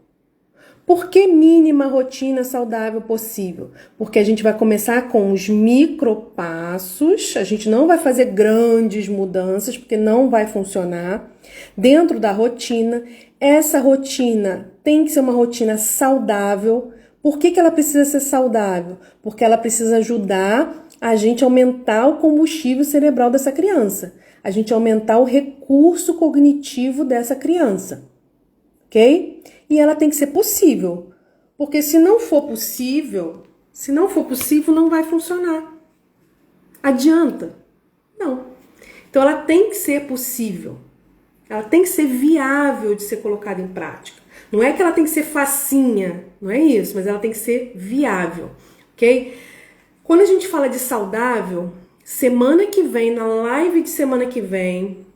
A: Por que mínima rotina saudável possível? Porque a gente vai começar com os micropassos, a gente não vai fazer grandes mudanças, porque não vai funcionar. Dentro da rotina, essa rotina tem que ser uma rotina saudável. Por que ela precisa ser saudável? Porque ela precisa ajudar a gente a aumentar o combustível cerebral dessa criança, a gente aumentar o recurso cognitivo dessa criança, ok? E ela tem que ser possível, porque se não for possível, não vai funcionar. Adianta? Não. Então ela tem que ser possível, ela tem que ser viável de ser colocada em prática. Não é que ela tem que ser facinha, não é isso, mas ela tem que ser viável, ok? Quando a gente fala de saudável, semana que vem, na live de semana que vem,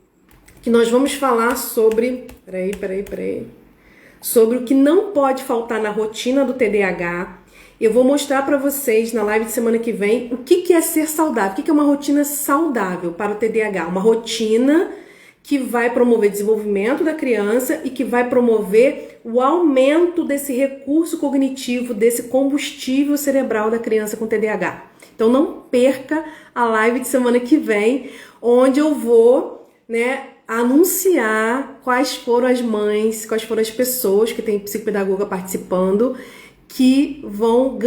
A: que nós vamos falar sobre... sobre o que não pode faltar na rotina do TDAH. Eu vou mostrar para vocês na live de semana que vem o que é ser saudável, o que é uma rotina saudável para o TDAH. Uma rotina que vai promover o desenvolvimento da criança e que vai promover o aumento desse recurso cognitivo, desse combustível cerebral da criança com TDAH. Então não perca a live de semana que vem, onde eu vou, anunciar quais foram as mães, quais foram as pessoas que tem psicopedagoga participando, que vão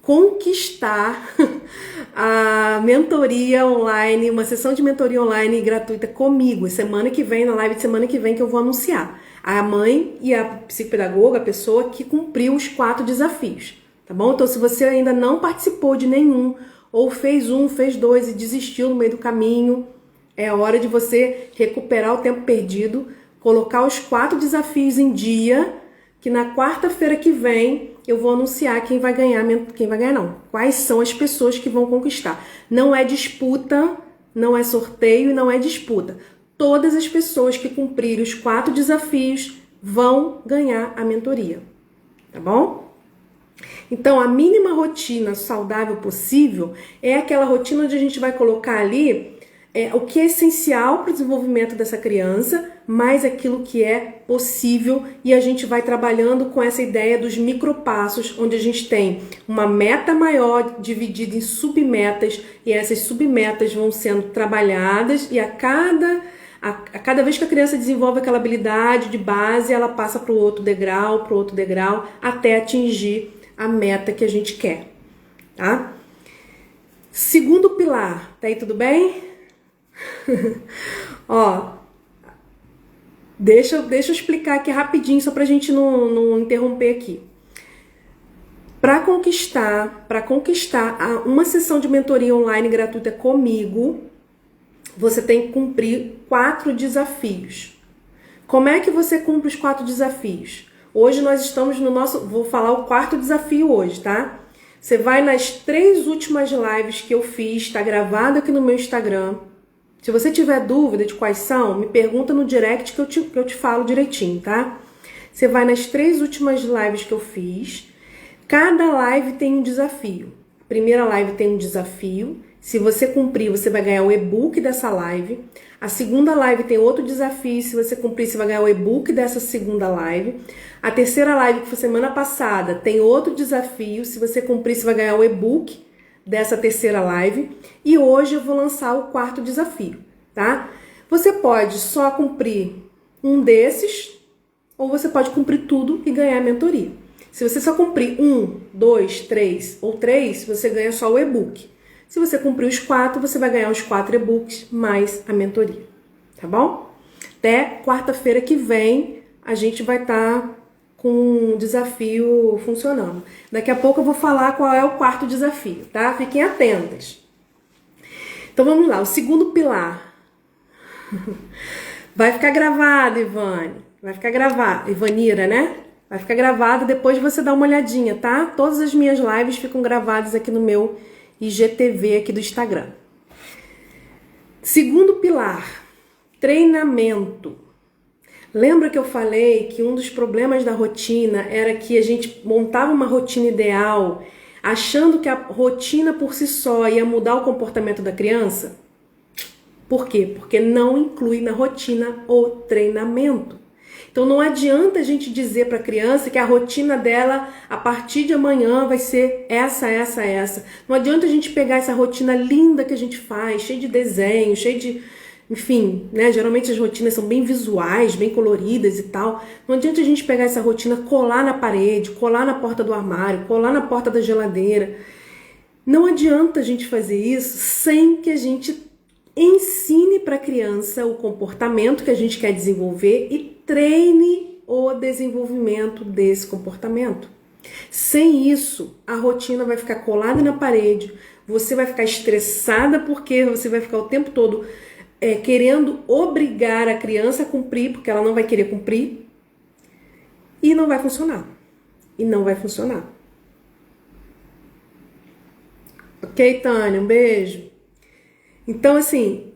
A: conquistar a mentoria online, uma sessão de mentoria online gratuita comigo, semana que vem, na live de semana que vem, que eu vou anunciar. A mãe e a psicopedagoga, a pessoa que cumpriu os 4 desafios, tá bom? Então, se você ainda não participou de nenhum, ou fez 1, fez 2 e desistiu no meio do caminho, É a hora de você recuperar o tempo perdido, colocar os 4 desafios em dia, que na quarta-feira que vem eu vou anunciar quem vai ganhar não. Quais são as pessoas que vão conquistar. Não é disputa, não é sorteio e não é disputa. Todas as pessoas que cumprirem os 4 desafios vão ganhar a mentoria, tá bom? Então, a mínima rotina saudável possível é aquela rotina onde a gente vai colocar ali o que é essencial para o desenvolvimento dessa criança, mais aquilo que é possível, e a gente vai trabalhando com essa ideia dos micropassos, onde a gente tem uma meta maior dividida em submetas, e essas submetas vão sendo trabalhadas, e a cada vez que a criança desenvolve aquela habilidade de base, ela passa para o outro degrau, até atingir a meta que a gente quer, tá? Segundo pilar, tá aí tudo bem? Ó, deixa eu explicar aqui rapidinho, só pra gente não interromper aqui. Para conquistar uma sessão de mentoria online gratuita comigo, você tem que cumprir 4 desafios. Como é que você cumpre os 4 desafios? Hoje nós estamos vou falar o 4º desafio hoje, tá? Você vai nas 3 últimas lives que eu fiz, tá gravado aqui no meu Instagram. Se você tiver dúvida de quais são, me pergunta no direct que eu te falo direitinho, tá? Você vai nas 3 últimas lives que eu fiz. Cada live tem um desafio. A primeira live tem um desafio. Se você cumprir, você vai ganhar o e-book dessa live. A segunda live tem outro desafio. Se você cumprir, você vai ganhar o e-book dessa segunda live. A terceira live, que foi semana passada, tem outro desafio. Se você cumprir, você vai ganhar o e-book dessa terceira live. E hoje eu vou lançar o 4º desafio, tá? Você pode só cumprir um desses, ou você pode cumprir tudo e ganhar a mentoria. Se você só cumprir 1, 2, 3 ou 3, você ganha só o e-book. Se você cumprir os 4, você vai ganhar os 4 e-books mais a mentoria, tá bom? Até quarta-feira que vem a gente vai estar com o desafio funcionando. Daqui a pouco eu vou falar qual é o 4º desafio, tá? Fiquem atentas. Então vamos lá, o segundo pilar. Vai ficar gravado, Ivane. Vai ficar gravado. Ivanira, né? Vai ficar gravado, depois você dá uma olhadinha, tá? Todas as minhas lives ficam gravadas aqui no meu IGTV aqui do Instagram. Segundo pilar, treinamento. Lembra que eu falei que um dos problemas da rotina era que a gente montava uma rotina ideal achando que a rotina por si só ia mudar o comportamento da criança? Por quê? Porque não inclui na rotina o treinamento. Então não adianta a gente dizer para a criança que a rotina dela a partir de amanhã vai ser essa. Não adianta a gente pegar essa rotina linda que a gente faz, cheia de desenho, cheia de... Enfim, né? Geralmente as rotinas são bem visuais, bem coloridas e tal. Não adianta a gente pegar essa rotina, colar na parede, colar na porta do armário, colar na porta da geladeira. Não adianta a gente fazer isso sem que a gente ensine para a criança o comportamento que a gente quer desenvolver e treine o desenvolvimento desse comportamento. Sem isso, a rotina vai ficar colada na parede, você vai ficar estressada porque você vai ficar o tempo todo querendo obrigar a criança a cumprir, porque ela não vai querer cumprir, e não vai funcionar. Ok, Tânia? Um beijo. Então, assim,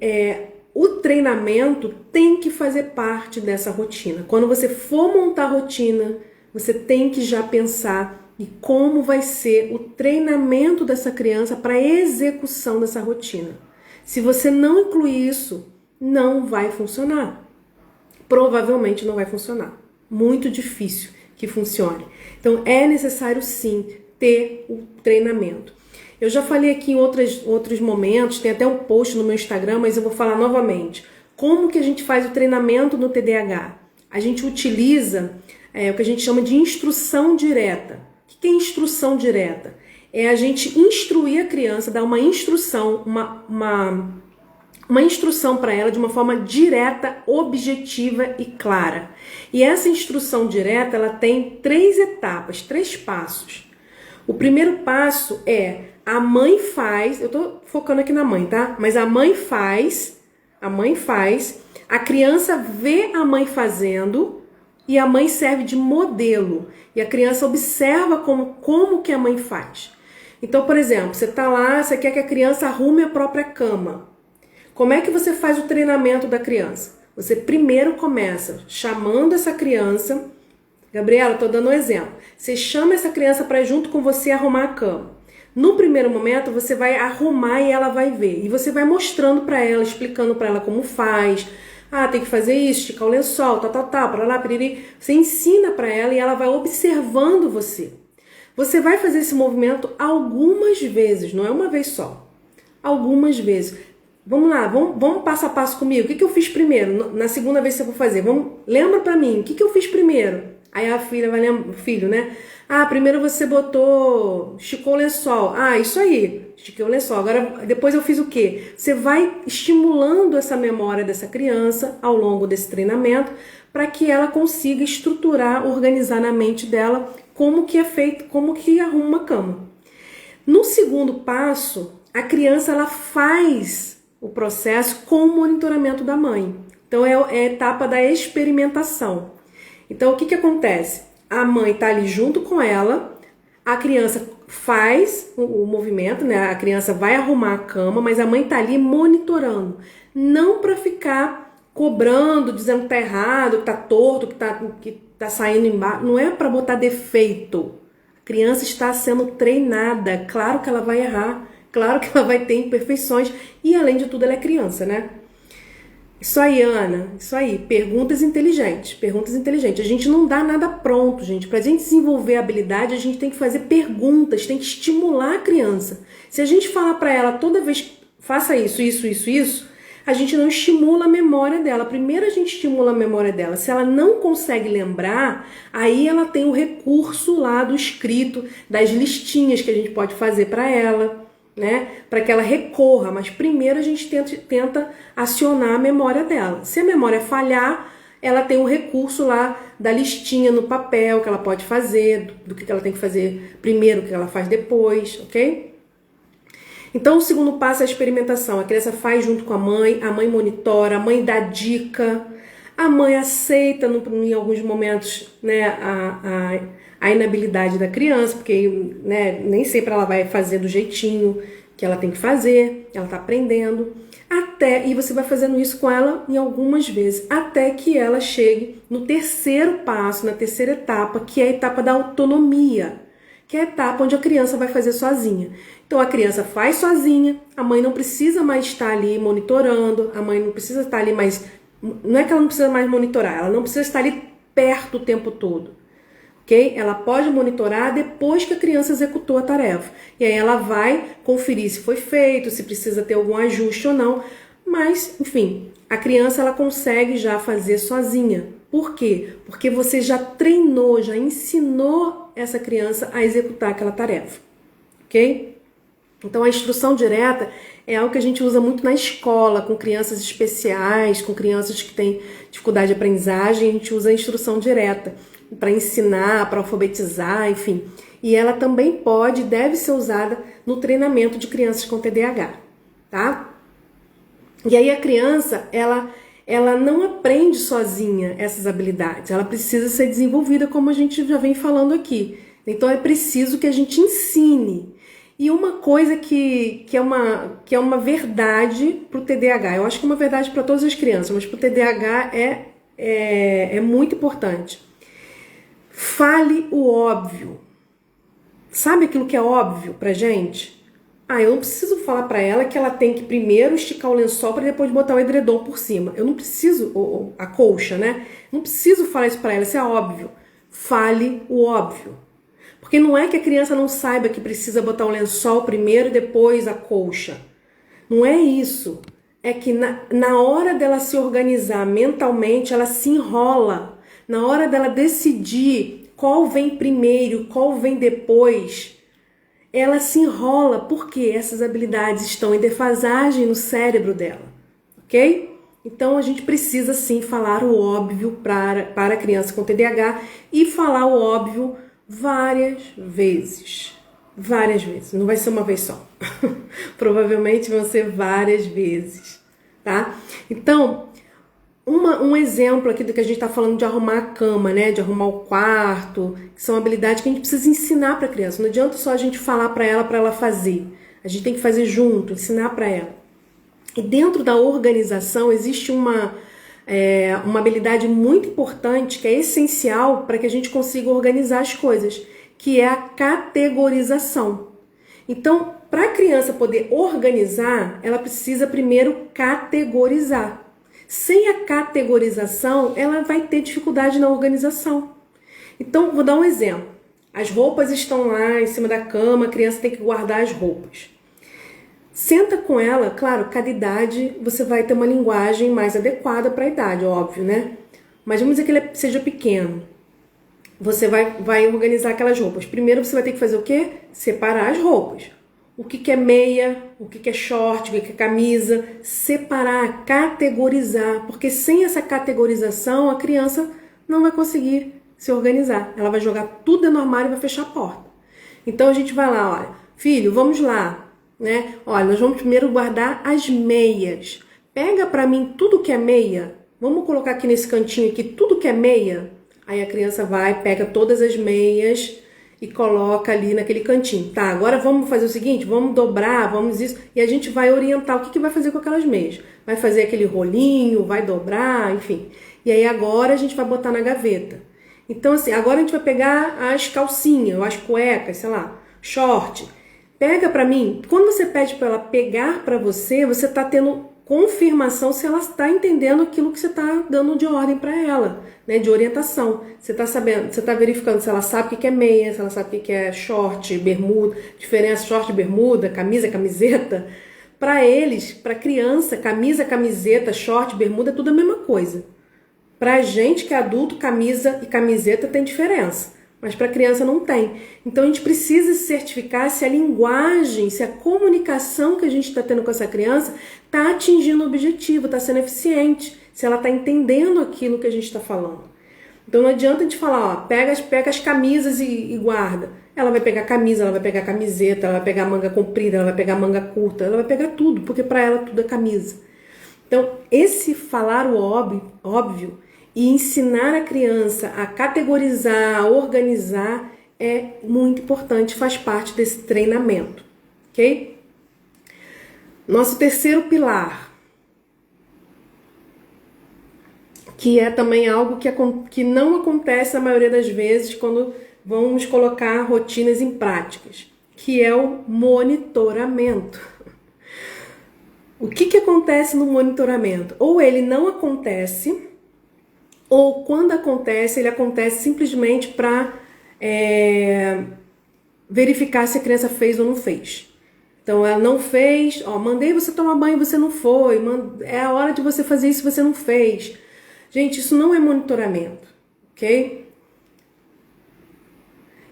A: o treinamento tem que fazer parte dessa rotina. Quando você for montar a rotina, você tem que já pensar em como vai ser o treinamento dessa criança para a execução dessa rotina. Se você não incluir isso, não vai funcionar. Provavelmente não vai funcionar. Muito difícil que funcione. Então, é necessário sim ter o treinamento. Eu já falei aqui em outros momentos, tem até um post no meu Instagram, mas eu vou falar novamente. Como que a gente faz o treinamento no TDAH? A gente utiliza o que a gente chama de instrução direta. O que é instrução direta? É a gente instruir a criança, dar uma instrução, uma instrução para ela de uma forma direta, objetiva e clara. E essa instrução direta, ela tem 3 etapas, 3 passos. O primeiro passo é a mãe faz, eu tô focando aqui na mãe, tá? Mas a mãe faz A mãe faz, a criança vê a mãe fazendo e a mãe serve de modelo. E a criança observa como que a mãe faz. Então, por exemplo, você tá lá, você quer que a criança arrume a própria cama. Como é que você faz o treinamento da criança? Você primeiro começa chamando essa criança. Gabriela, estou dando um exemplo. Você chama essa criança para ir junto com você arrumar a cama. No primeiro momento, você vai arrumar e ela vai ver. E você vai mostrando para ela, explicando para ela como faz. Ah, tem que fazer isso, esticar o lençol, para lá, piriri. Você ensina para ela e ela vai observando você. Você vai fazer esse movimento algumas vezes, não é uma vez só. Algumas vezes. Vamos lá, vamos passo a passo comigo. O que eu fiz primeiro? Na segunda vez que eu vou fazer, lembra pra mim, o que eu fiz primeiro? Aí a filha vai lembrar, filho, né? Ah, primeiro você esticou o lençol. Ah, isso aí, estiquei o lençol. Agora, depois eu fiz o quê? Você vai estimulando essa memória dessa criança ao longo desse treinamento para que ela consiga estruturar, organizar na mente dela como que é feito, como que arruma uma cama. No segundo passo, a criança ela faz o processo com o monitoramento da mãe. Então é a etapa da experimentação. Então o que acontece? A mãe está ali junto com ela, a criança faz o movimento, né? A criança vai arrumar a cama, mas a mãe está ali monitorando. Não para ficar cobrando, dizendo que tá errado, que tá torto, que tá saindo embaixo. Não é para botar defeito. A criança está sendo treinada. Claro que ela vai errar. Claro que ela vai ter imperfeições e, além de tudo, ela é criança, né? Isso aí, Ana. Isso aí. Perguntas inteligentes. Perguntas inteligentes. A gente não dá nada pronto, gente. Pra gente desenvolver a habilidade, a gente tem que fazer perguntas, tem que estimular a criança. Se a gente falar pra ela toda vez, faça isso, a gente não estimula a memória dela. Primeiro a gente estimula a memória dela. Se ela não consegue lembrar, aí ela tem o recurso lá do escrito, das listinhas que a gente pode fazer pra ela, né, para que ela recorra, mas primeiro a gente tenta acionar a memória dela. Se a memória falhar, ela tem um recurso lá da listinha no papel que ela pode fazer, do que ela tem que fazer primeiro, o que ela faz depois, ok? Então o segundo passo é a experimentação. A criança faz junto com a mãe monitora, a mãe dá dica, a mãe aceita em alguns momentos, né, a inabilidade da criança, porque, né, nem sempre ela vai fazer do jeitinho que ela tem que fazer, ela está aprendendo, e você vai fazendo isso com ela em algumas vezes, até que ela chegue no terceiro passo, na terceira etapa, que é a etapa da autonomia, que é a etapa onde a criança vai fazer sozinha. Então a criança faz sozinha, a mãe não precisa mais estar ali monitorando, a mãe não precisa estar ali mais, não é que ela não precisa mais monitorar, ela não precisa estar ali perto o tempo todo. Okay? Ela pode monitorar depois que a criança executou a tarefa. E aí ela vai conferir se foi feito, se precisa ter algum ajuste ou não. Mas, enfim, a criança ela consegue já fazer sozinha. Por quê? Porque você já treinou, já ensinou essa criança a executar aquela tarefa. Ok? Então a instrução direta é algo que a gente usa muito na escola, com crianças especiais, com crianças que têm dificuldade de aprendizagem, a gente usa a instrução direta para ensinar, para alfabetizar, enfim. E ela também pode e deve ser usada no treinamento de crianças com TDAH, tá? E aí a criança, ela não aprende sozinha essas habilidades, ela precisa ser desenvolvida, como a gente já vem falando aqui. Então é preciso que a gente ensine. E uma coisa que é uma verdade para o TDAH, eu acho que é uma verdade para todas as crianças, mas para o TDAH é muito importante. Fale o óbvio. Sabe aquilo que é óbvio pra gente? Eu não preciso falar pra ela que ela tem que primeiro esticar o lençol para depois botar o edredom por cima. Eu não preciso, a colcha, né? Não preciso falar isso pra ela, isso é óbvio. Fale o óbvio. Porque não é que a criança não saiba que precisa botar o lençol primeiro e depois a colcha. Não é isso. É que na hora dela se organizar mentalmente, ela se enrola. Na hora dela decidir qual vem primeiro, qual vem depois, ela se enrola porque essas habilidades estão em defasagem no cérebro dela, ok? Então a gente precisa sim falar o óbvio para a criança com TDAH e falar o óbvio várias vezes. Várias vezes, não vai ser uma vez só. Provavelmente vão ser várias vezes, tá? Então, um exemplo aqui do que a gente está falando de arrumar a cama, né? De arrumar o quarto, que são habilidades que a gente precisa ensinar para a criança. Não adianta só a gente falar para ela fazer. A gente tem que fazer junto, ensinar para ela. E dentro da organização existe uma habilidade muito importante, que é essencial para que a gente consiga organizar as coisas, que é a categorização. Então, para a criança poder organizar, ela precisa primeiro categorizar. Sem a categorização, ela vai ter dificuldade na organização. Então, vou dar um exemplo. As roupas estão lá em cima da cama, a criança tem que guardar as roupas. Senta com ela, claro, cada idade você vai ter uma linguagem mais adequada para a idade, óbvio, né? Mas vamos dizer que ele seja pequeno. Você vai organizar aquelas roupas. Primeiro você vai ter que fazer o quê? Separar as roupas. O que é meia, o que é short, o que é camisa. Separar, categorizar. Porque sem essa categorização, a criança não vai conseguir se organizar. Ela vai jogar tudo no armário e vai fechar a porta. Então a gente vai lá, olha, filho, vamos lá. Né? Olha, nós vamos primeiro guardar as meias. Pega pra mim tudo que é meia. Vamos colocar aqui nesse cantinho aqui tudo que é meia. Aí a criança vai, pega todas as meias e coloca ali naquele cantinho. Tá, agora vamos fazer o seguinte, vamos dobrar, vamos isso. E a gente vai orientar o que vai fazer com aquelas meias. Vai fazer aquele rolinho, vai dobrar, enfim. E aí agora a gente vai botar na gaveta. Então assim, agora a gente vai pegar as calcinhas, ou as cuecas, sei lá, short. Pega pra mim. Quando você pede pra ela pegar pra você, você tá tendo confirmação se ela está entendendo aquilo que você tá dando de ordem pra ela, né? De orientação. Você tá sabendo, você tá verificando se ela sabe o que é meia, se ela sabe o que é short, bermuda, diferença short, bermuda, camisa, camiseta. Pra eles, pra criança, camisa, camiseta, short, bermuda é tudo a mesma coisa. Pra gente que é adulto, camisa e camiseta tem diferença. Mas para a criança não tem. Então a gente precisa se certificar se a linguagem, se a comunicação que a gente está tendo com essa criança está atingindo o objetivo, está sendo eficiente, se ela está entendendo aquilo que a gente está falando. Então não adianta a gente falar, ó, pega as camisas e guarda. Ela vai pegar camisa, ela vai pegar camiseta, ela vai pegar manga comprida, ela vai pegar manga curta, ela vai pegar tudo, porque para ela tudo é camisa. Então esse falar o óbvio e ensinar a criança a categorizar, a organizar é muito importante, faz parte desse treinamento, ok? Nosso terceiro pilar, que é também algo que não acontece na maioria das vezes quando vamos colocar rotinas em práticas, que é o monitoramento. O que acontece no monitoramento? Ou ele não acontece, ou quando acontece, ele acontece simplesmente para verificar se a criança fez ou não fez. Então ela não fez, ó, mandei você tomar banho e você não foi, é a hora de você fazer isso e você não fez. Gente, isso não é monitoramento, ok?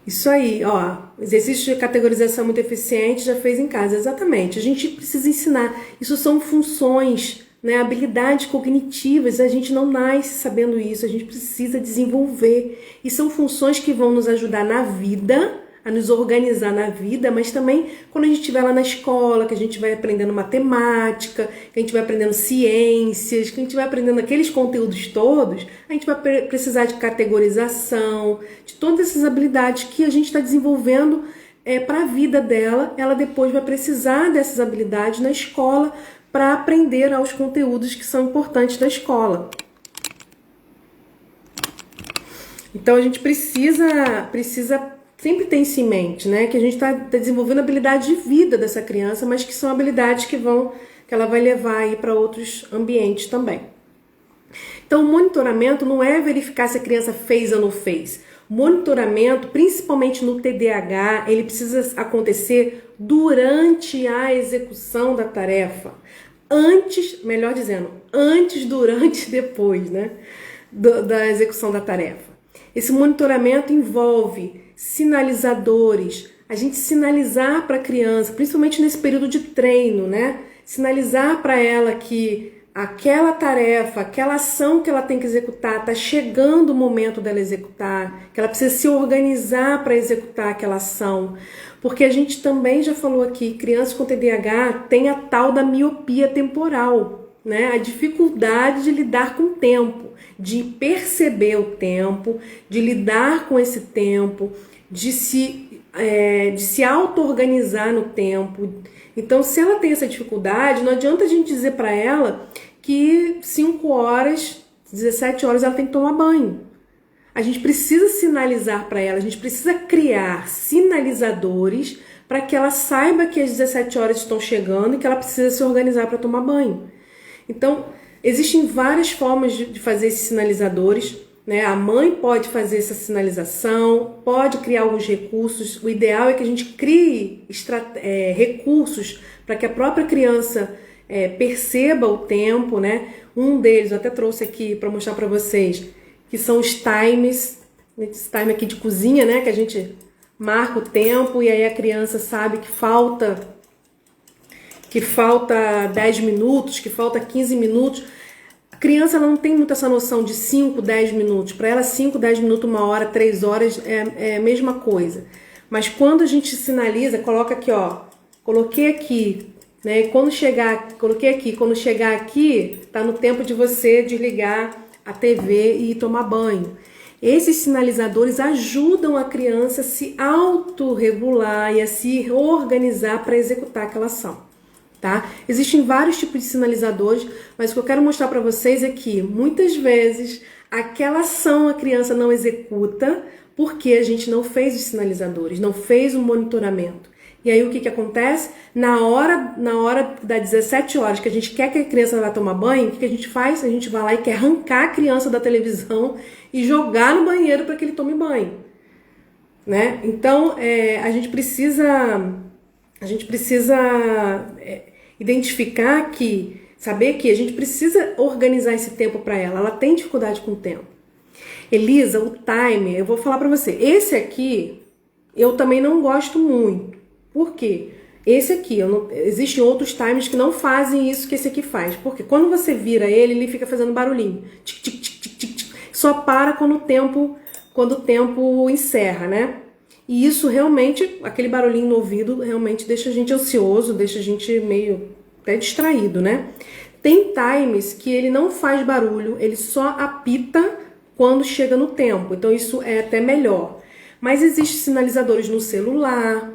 A: Isso aí, ó, exercício de categorização muito eficiente, já fez em casa, exatamente. A gente precisa ensinar, isso são funções, né, habilidades cognitivas, a gente não nasce sabendo isso, a gente precisa desenvolver. E são funções que vão nos ajudar na vida, a nos organizar na vida, mas também quando a gente estiver lá na escola, que a gente vai aprendendo matemática, que a gente vai aprendendo ciências, que a gente vai aprendendo aqueles conteúdos todos, a gente vai precisar de categorização, de todas essas habilidades que a gente está desenvolvendo para a vida dela. Ela depois vai precisar dessas habilidades na escola, para aprender aos conteúdos que são importantes da escola. Então a gente precisa sempre ter isso em mente, né? Que a gente está desenvolvendo habilidades de vida dessa criança, mas que são habilidades que ela vai levar aí para outros ambientes também. Então o monitoramento não é verificar se a criança fez ou não fez. O monitoramento, principalmente no TDAH, ele precisa acontecer durante a execução da tarefa. Antes, melhor dizendo, antes, durante e depois, né, da execução da tarefa. Esse monitoramento envolve sinalizadores, a gente sinalizar para a criança, principalmente nesse período de treino, né, sinalizar para ela que aquela tarefa, aquela ação que ela tem que executar, está chegando o momento dela executar, que ela precisa se organizar para executar aquela ação. Porque a gente também já falou aqui, crianças com TDAH têm a tal da miopia temporal. né? A dificuldade de lidar com o tempo, de perceber o tempo, de lidar com esse tempo, de se auto-organizar no tempo. Então, se ela tem essa dificuldade, não adianta a gente dizer para ela que 5 horas, 17 horas ela tem que tomar banho. A gente precisa sinalizar para ela, a gente precisa criar sinalizadores para que ela saiba que as 17 horas estão chegando e que ela precisa se organizar para tomar banho. Então, existem várias formas de fazer esses sinalizadores, né? A mãe pode fazer essa sinalização, pode criar alguns recursos. O ideal é que a gente crie recursos para que a própria criança perceba o tempo, né? Um deles eu até trouxe aqui para mostrar para vocês, que são os times, esse time aqui de cozinha, né? Que a gente marca o tempo e aí a criança sabe que falta 10 minutos, que falta 15 minutos. A criança ela não tem muito essa noção de 5, 10 minutos. Para ela, 5, 10 minutos, 1 hora, 3 horas é a mesma coisa. Mas quando a gente sinaliza, coloca aqui, ó, coloquei aqui, né? E quando chegar, coloquei aqui, quando chegar aqui, tá no tempo de você desligar a TV e ir tomar banho. Esses sinalizadores ajudam a criança a se autorregular e a se organizar para executar aquela ação. Tá? Existem vários tipos de sinalizadores, mas o que eu quero mostrar para vocês é que muitas vezes aquela ação a criança não executa porque a gente não fez os sinalizadores, não fez o monitoramento. E aí o que acontece? Na hora das 17 horas que a gente quer que a criança vá tomar banho, o que a gente faz? A gente vai lá e quer arrancar a criança da televisão e jogar no banheiro para que ele tome banho. Né? Então a gente precisa identificar saber que a gente precisa organizar esse tempo para ela. Ela tem dificuldade com o tempo. Elisa, o timer, eu vou falar para você. Esse aqui eu também não gosto muito. Por quê? Esse aqui, existem outros timers que não fazem isso que esse aqui faz. Porque quando você vira ele fica fazendo barulhinho. Tic, tic, tic, tic, tic, tic. Só para quando o tempo encerra, né? E isso realmente, aquele barulhinho no ouvido, realmente deixa a gente ansioso, deixa a gente meio até distraído, né? Tem times que ele não faz barulho, ele só apita quando chega no tempo. Então isso é até melhor. Mas existem sinalizadores no celular,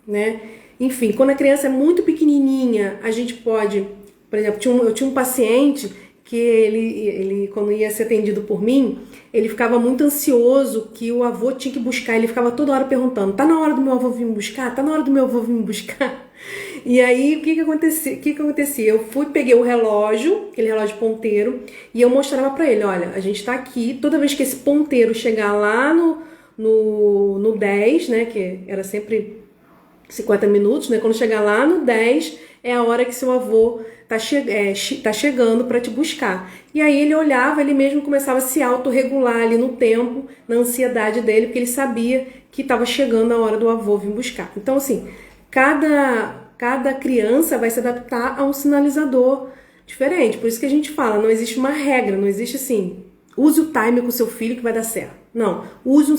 A: né? Enfim, quando a criança é muito pequenininha, a gente pode... Por exemplo, eu tinha um paciente que ele quando ia ser atendido por mim, ele ficava muito ansioso que o avô tinha que buscar. Ele ficava toda hora perguntando, tá na hora do meu avô vir me buscar? Tá na hora do meu avô vir me buscar? E aí, o que acontecia? Eu peguei o relógio, aquele relógio ponteiro, e eu mostrava pra ele, olha, a gente tá aqui, toda vez que esse ponteiro chegar lá no 10, né, que era sempre 50 minutos, né, quando chegar lá no 10, é a hora que seu avô tá chegando para te buscar. E aí ele olhava, ele mesmo começava a se autorregular ali no tempo, na ansiedade dele, porque ele sabia que estava chegando a hora do avô vir buscar. Então, assim, cada criança vai se adaptar a um sinalizador diferente. Por isso que a gente fala, não existe uma regra, não existe assim, use o timer com seu filho que vai dar certo. Não, use um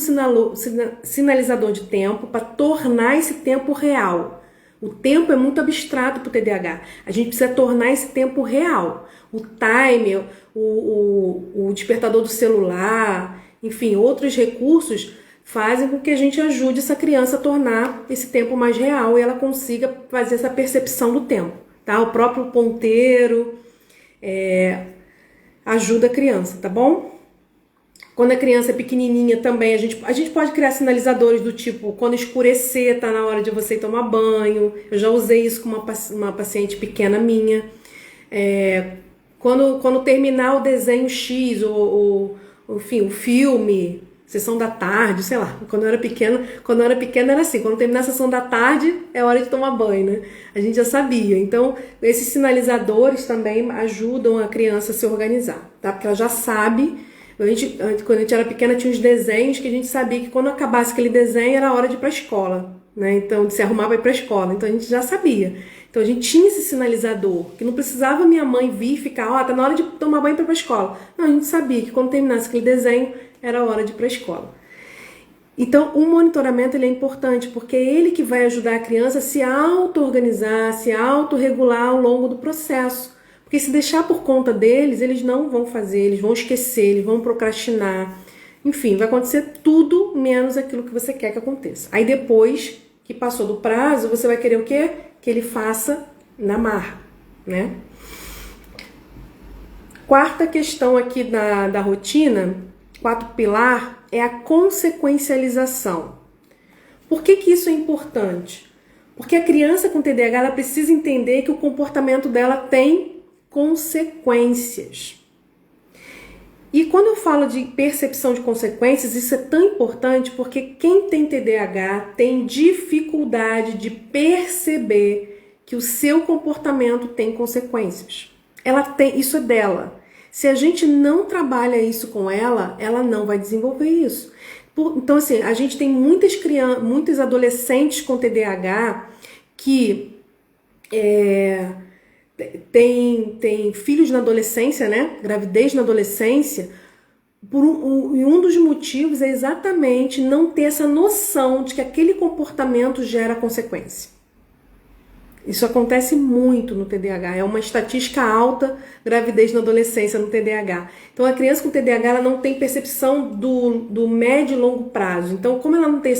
A: sinalizador de tempo para tornar esse tempo real. O tempo é muito abstrato para o TDAH. A gente precisa tornar esse tempo real. O timer, o despertador do celular, enfim, outros recursos fazem com que a gente ajude essa criança a tornar esse tempo mais real e ela consiga fazer essa percepção do tempo. Tá? O próprio ponteiro ajuda a criança, tá bom? Quando a criança é pequenininha também, a gente pode criar sinalizadores do tipo, quando escurecer, tá na hora de você ir tomar banho. Eu já usei isso com uma paciente pequena minha. Quando terminar o desenho X, enfim, o filme, sessão da tarde, sei lá. Quando eu era pequena era assim, quando terminar a sessão da tarde, é hora de tomar banho, né? A gente já sabia. Então, esses sinalizadores também ajudam a criança a se organizar, tá? Porque ela já sabe... Quando a gente era pequena, tinha uns desenhos que a gente sabia que quando acabasse aquele desenho era hora de ir para a escola, né? Então, de se arrumar para ir para a escola. Então, a gente já sabia. Então, a gente tinha esse sinalizador, que não precisava minha mãe vir e ficar, tá na hora de tomar banho para ir para a escola. Não, a gente sabia que quando terminasse aquele desenho era hora de ir para a escola. Então, o monitoramento ele é importante, porque é ele que vai ajudar a criança a se auto-organizar, se autorregular ao longo do processo. Porque se deixar por conta deles, eles não vão fazer, eles vão esquecer, eles vão procrastinar. Enfim, vai acontecer tudo menos aquilo que você quer que aconteça. Aí depois que passou do prazo, você vai querer o quê? Que ele faça na marra, né? Quarta questão aqui da rotina, quarto pilar, é a consequencialização. Por que isso é importante? Porque a criança com TDAH ela precisa entender que o comportamento dela tem consequências. E quando eu falo de percepção de consequências, isso é tão importante porque quem tem TDAH tem dificuldade de perceber que o seu comportamento tem consequências. Ela tem, isso é dela. Se a gente não trabalha isso com ela, ela não vai desenvolver isso. Então, assim, a gente tem muitas crianças, muitos adolescentes com TDAH que tem filhos na adolescência, né? Gravidez na adolescência. E um dos motivos é exatamente não ter essa noção de que aquele comportamento gera consequência. Isso acontece muito no TDAH, é uma estatística alta, gravidez na adolescência no TDAH. Então a criança com TDAH ela não tem percepção do médio e longo prazo. Então como ela não tem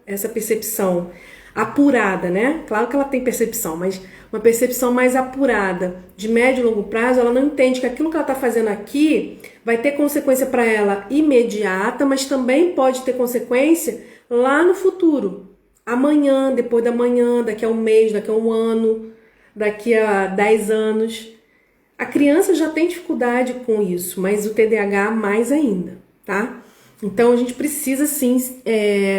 A: essa percepção apurada, né? Claro que ela tem percepção, mas uma percepção mais apurada de médio e longo prazo, ela não entende que aquilo que ela está fazendo aqui vai ter consequência para ela imediata, mas também pode ter consequência lá no futuro. Amanhã, depois da manhã, daqui a um mês, daqui a um ano, daqui a 10 anos. A criança já tem dificuldade com isso, mas o TDAH mais ainda, tá? Então a gente precisa sim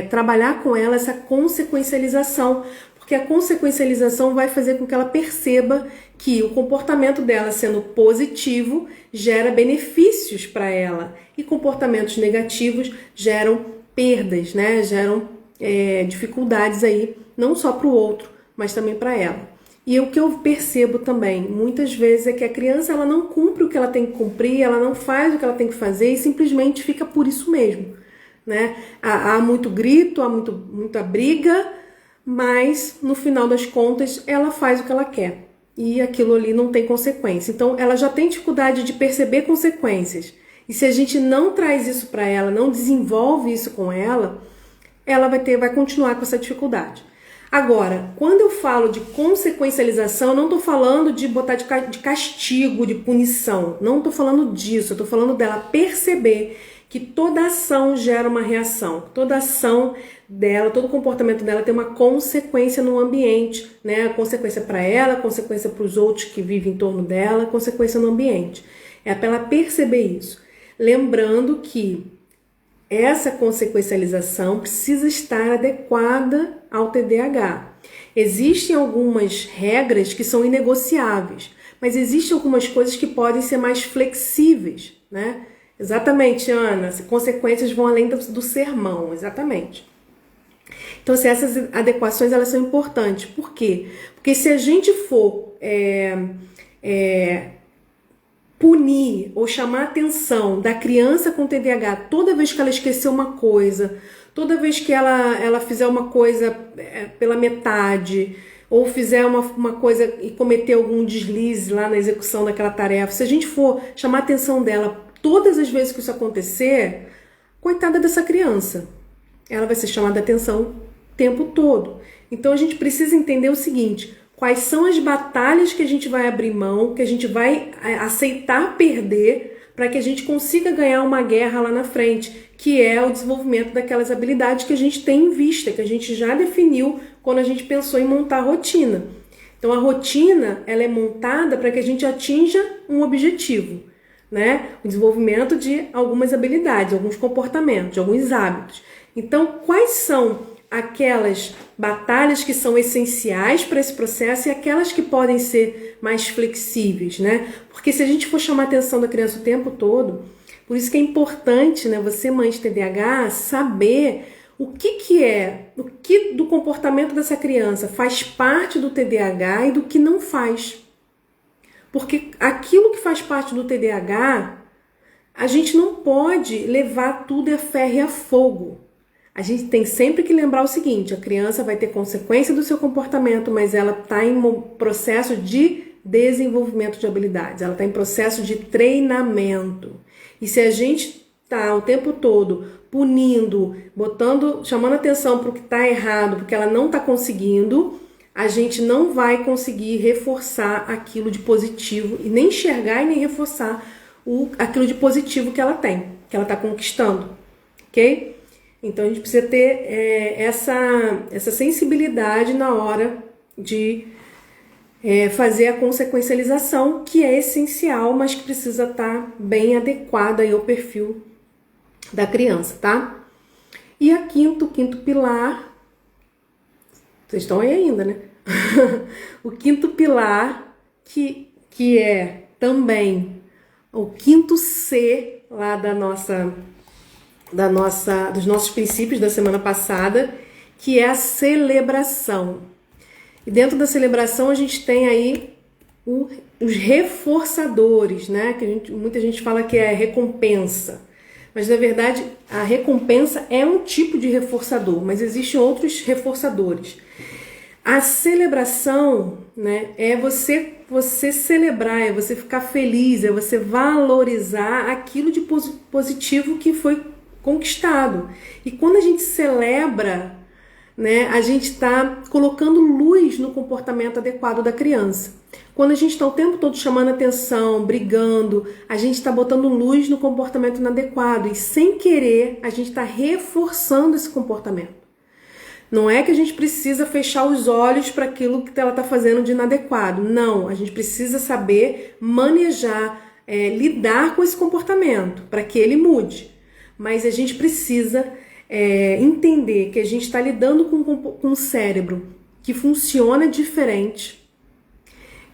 A: trabalhar com ela essa consequencialização, porque a consequencialização vai fazer com que ela perceba que o comportamento dela sendo positivo gera benefícios para ela e comportamentos negativos geram perdas, né? Geram dificuldades aí, não só para o outro, mas também para ela. E o que eu percebo também, muitas vezes, é que a criança ela não cumpre o que ela tem que cumprir, ela não faz o que ela tem que fazer e simplesmente fica por isso mesmo, né? Há muito grito, há muita briga, mas no final das contas ela faz o que ela quer e aquilo ali não tem consequência. Então ela já tem dificuldade de perceber consequências. E se a gente não traz isso para ela, não desenvolve isso com ela vai continuar com essa dificuldade. Agora, quando eu falo de consequencialização, eu não estou falando de botar de castigo, de punição. Não estou falando disso. Eu estou falando dela perceber que toda ação gera uma reação. Toda ação dela, todo comportamento dela tem uma consequência no ambiente, né? Consequência para ela, consequência para os outros que vivem em torno dela, consequência no ambiente. É para ela perceber isso. Lembrando que essa consequencialização precisa estar adequada ao TDAH. Existem algumas regras que são inegociáveis, mas existem algumas coisas que podem ser mais flexíveis, né? Exatamente, Ana, as consequências vão além do sermão, exatamente. Então, assim, essas adequações elas são importantes. Por quê? Porque se a gente for punir ou chamar a atenção da criança com TDAH toda vez que ela esqueceu uma coisa, toda vez que ela fizer uma coisa pela metade, ou fizer uma coisa e cometer algum deslize lá na execução daquela tarefa, se a gente for chamar a atenção dela todas as vezes que isso acontecer, coitada dessa criança, ela vai ser chamada a atenção o tempo todo. Então a gente precisa entender o seguinte: quais são as batalhas que a gente vai abrir mão, que a gente vai aceitar perder para que a gente consiga ganhar uma guerra lá na frente, que é o desenvolvimento daquelas habilidades que a gente tem em vista, que a gente já definiu quando a gente pensou em montar a rotina. Então a rotina ela é montada para que a gente atinja um objetivo, né? O desenvolvimento de algumas habilidades, alguns comportamentos, alguns hábitos. Então quais são aquelas batalhas que são essenciais para esse processo e aquelas que podem ser mais flexíveis, né? Porque se a gente for chamar a atenção da criança o tempo todo, por isso que é importante, né, você, mãe de TDAH, saber o que do comportamento dessa criança faz parte do TDAH e do que não faz. Porque aquilo que faz parte do TDAH, a gente não pode levar tudo a ferro e a fogo. A gente tem sempre que lembrar o seguinte: a criança vai ter consequência do seu comportamento, mas ela está em um processo de desenvolvimento de habilidades, ela está em processo de treinamento. E se a gente está o tempo todo punindo, chamando atenção para o que está errado, porque ela não está conseguindo, a gente não vai conseguir reforçar aquilo de positivo e nem enxergar e nem reforçar aquilo de positivo que ela tem, que ela está conquistando, ok? Então a gente precisa ter essa sensibilidade na hora de fazer a consequencialização, que é essencial, mas que precisa estar bem adequada aí ao perfil da criança, tá? E o quinto pilar, vocês estão aí ainda, né? O quinto pilar, que é também o quinto C lá dos nossos princípios da semana passada, que é a celebração. E dentro da celebração a gente tem aí os reforçadores, né? Que muita gente fala que é recompensa. Mas, na verdade, a recompensa é um tipo de reforçador, mas existem outros reforçadores. A celebração, né, é você celebrar, é você ficar feliz, é você valorizar aquilo de positivo que foi conquistado. E quando a gente celebra, né, a gente está colocando luz no comportamento adequado da criança. Quando a gente está o tempo todo chamando atenção, brigando, a gente está botando luz no comportamento inadequado e, sem querer, a gente está reforçando esse comportamento. Não é que a gente precisa fechar os olhos para aquilo que ela está fazendo de inadequado. Não, a gente precisa saber manejar, lidar com esse comportamento para que ele mude. Mas a gente precisa entender que a gente está lidando com um cérebro que funciona diferente,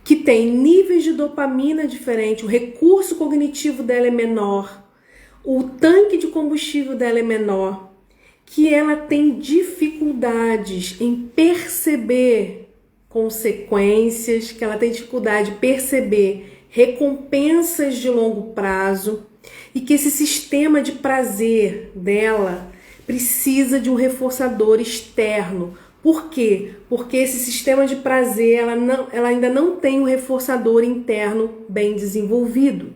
A: que tem níveis de dopamina diferentes, o recurso cognitivo dela é menor, o tanque de combustível dela é menor, que ela tem dificuldades em perceber consequências, que ela tem dificuldade de perceber recompensas de longo prazo e que esse sistema de prazer dela precisa de um reforçador externo. Por quê? Porque esse sistema de prazer ela ainda não tem um reforçador interno bem desenvolvido.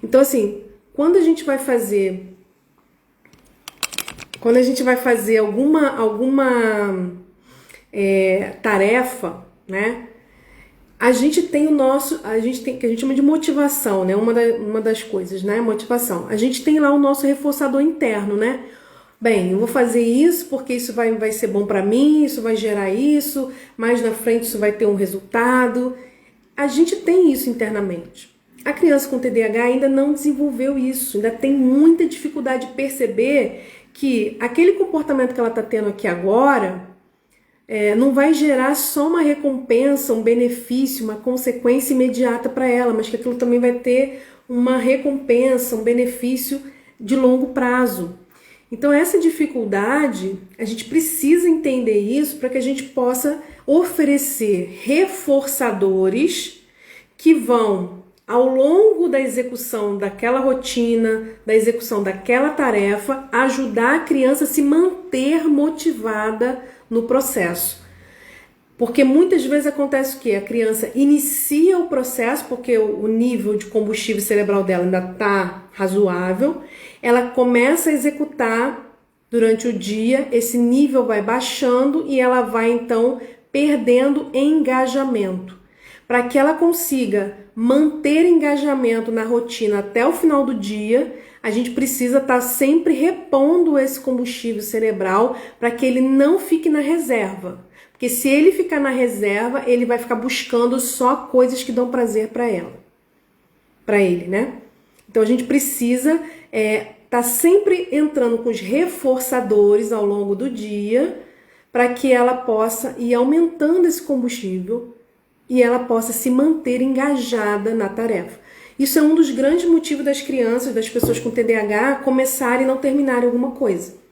A: Então, assim, quando a gente vai fazer alguma tarefa, né? A gente tem que a gente chama de motivação, né? Uma das coisas, né? Motivação. A gente tem lá o nosso reforçador interno, né? Bem, eu vou fazer isso porque isso vai ser bom para mim, isso vai gerar isso, mais na frente isso vai ter um resultado. A gente tem isso internamente. A criança com TDAH ainda não desenvolveu isso, ainda tem muita dificuldade de perceber que aquele comportamento que ela está tendo aqui agora não vai gerar só uma recompensa, um benefício, uma consequência imediata para ela, mas que aquilo também vai ter uma recompensa, um benefício de longo prazo. Então essa dificuldade, a gente precisa entender isso para que a gente possa oferecer reforçadores que vão, ao longo da execução daquela rotina, da execução daquela tarefa, ajudar a criança a se manter motivada no processo. Porque muitas vezes acontece o quê? A criança inicia o processo porque o nível de combustível cerebral dela ainda está razoável, ela começa a executar durante o dia, esse nível vai baixando e ela vai então perdendo engajamento. Para que ela consiga manter engajamento na rotina até o final do dia, a gente precisa estar sempre repondo esse combustível cerebral para que ele não fique na reserva. Porque se ele ficar na reserva, ele vai ficar buscando só coisas que dão prazer para ele, né? Então a gente precisa estar sempre entrando com os reforçadores ao longo do dia para que ela possa ir aumentando esse combustível e ela possa se manter engajada na tarefa. Isso é um dos grandes motivos das crianças, das pessoas com TDAH, começarem e não terminarem alguma coisa.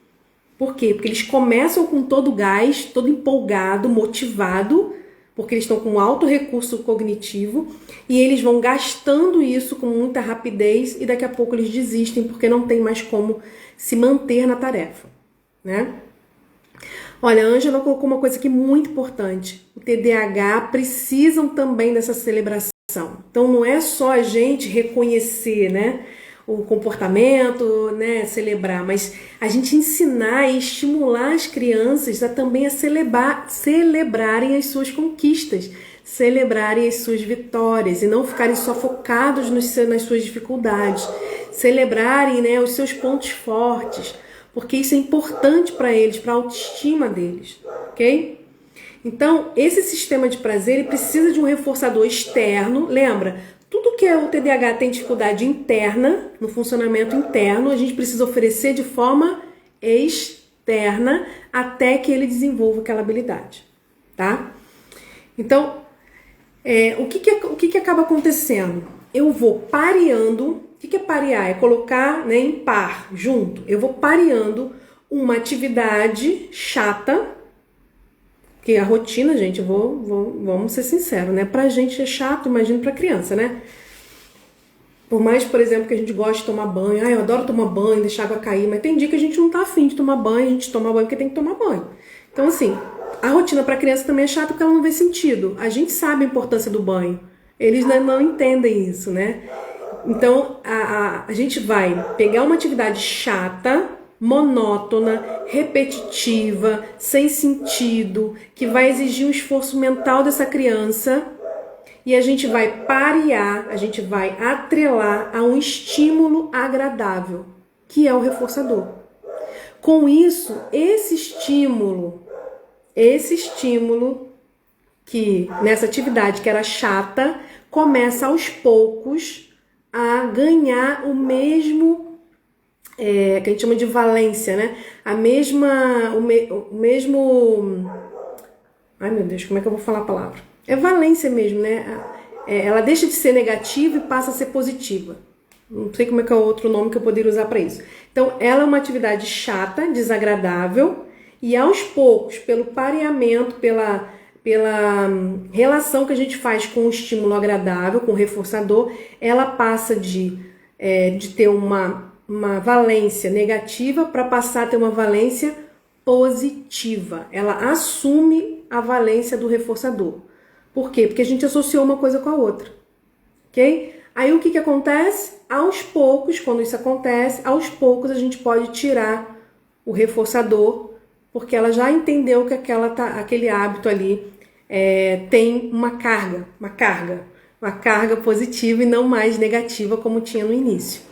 A: Por quê? Porque eles começam com todo o gás, todo empolgado, motivado, porque eles estão com alto recurso cognitivo e eles vão gastando isso com muita rapidez e daqui a pouco eles desistem porque não tem mais como se manter na tarefa, né? Olha, a Ângela colocou uma coisa aqui muito importante. O TDAH precisam também dessa celebração. Então não é só a gente reconhecer, né, o comportamento, né, celebrar, mas a gente ensinar e estimular as crianças a também celebrarem as suas conquistas, celebrarem as suas vitórias e não ficarem só focados nas suas dificuldades, celebrarem, né, os seus pontos fortes, porque isso é importante para eles, para a autoestima deles, ok? Então, esse sistema de prazer ele precisa de um reforçador externo. Lembra, tudo que o TDAH tem dificuldade interna, no funcionamento interno, a gente precisa oferecer de forma externa até que ele desenvolva aquela habilidade, tá? Então, o que acaba acontecendo? Eu vou pareando. O que é parear? É colocar, né, em par, junto. Eu vou pareando uma atividade chata, que a rotina, gente, vamos ser sinceros, né? Pra gente é chato, imagina pra criança, né? Por mais, por exemplo, que a gente goste de tomar banho. Eu adoro tomar banho, deixar a água cair, mas tem dia que a gente não tá afim de tomar banho, a gente toma banho porque tem que tomar banho. Então, assim, a rotina pra criança também é chata porque ela não vê sentido. A gente sabe a importância do banho. Eles não entendem isso, né? Então, a gente vai pegar uma atividade chata, monótona, repetitiva, sem sentido, que vai exigir um esforço mental dessa criança, e a gente vai parear, a gente vai atrelar a um estímulo agradável, que é o reforçador. Com isso, esse estímulo que nessa atividade que era chata, começa aos poucos a ganhar o mesmo, que a gente chama de valência, né? O mesmo... Ai, meu Deus, como é que eu vou falar a palavra? É valência mesmo, né? Ela deixa de ser negativa e passa a ser positiva. Não sei como é que é o outro nome que eu poderia usar para isso. Então, ela é uma atividade chata, desagradável, e aos poucos, pelo pareamento, pela relação que a gente faz com o estímulo agradável, com o reforçador, ela passa de ter uma valência negativa para passar a ter uma valência positiva. Ela assume a valência do reforçador. Por quê? Porque a gente associou uma coisa com a outra. Ok? Aí o que acontece? Aos poucos, quando isso acontece, aos poucos a gente pode tirar o reforçador, porque ela já entendeu que aquele hábito ali tem uma carga positiva e não mais negativa como tinha no início,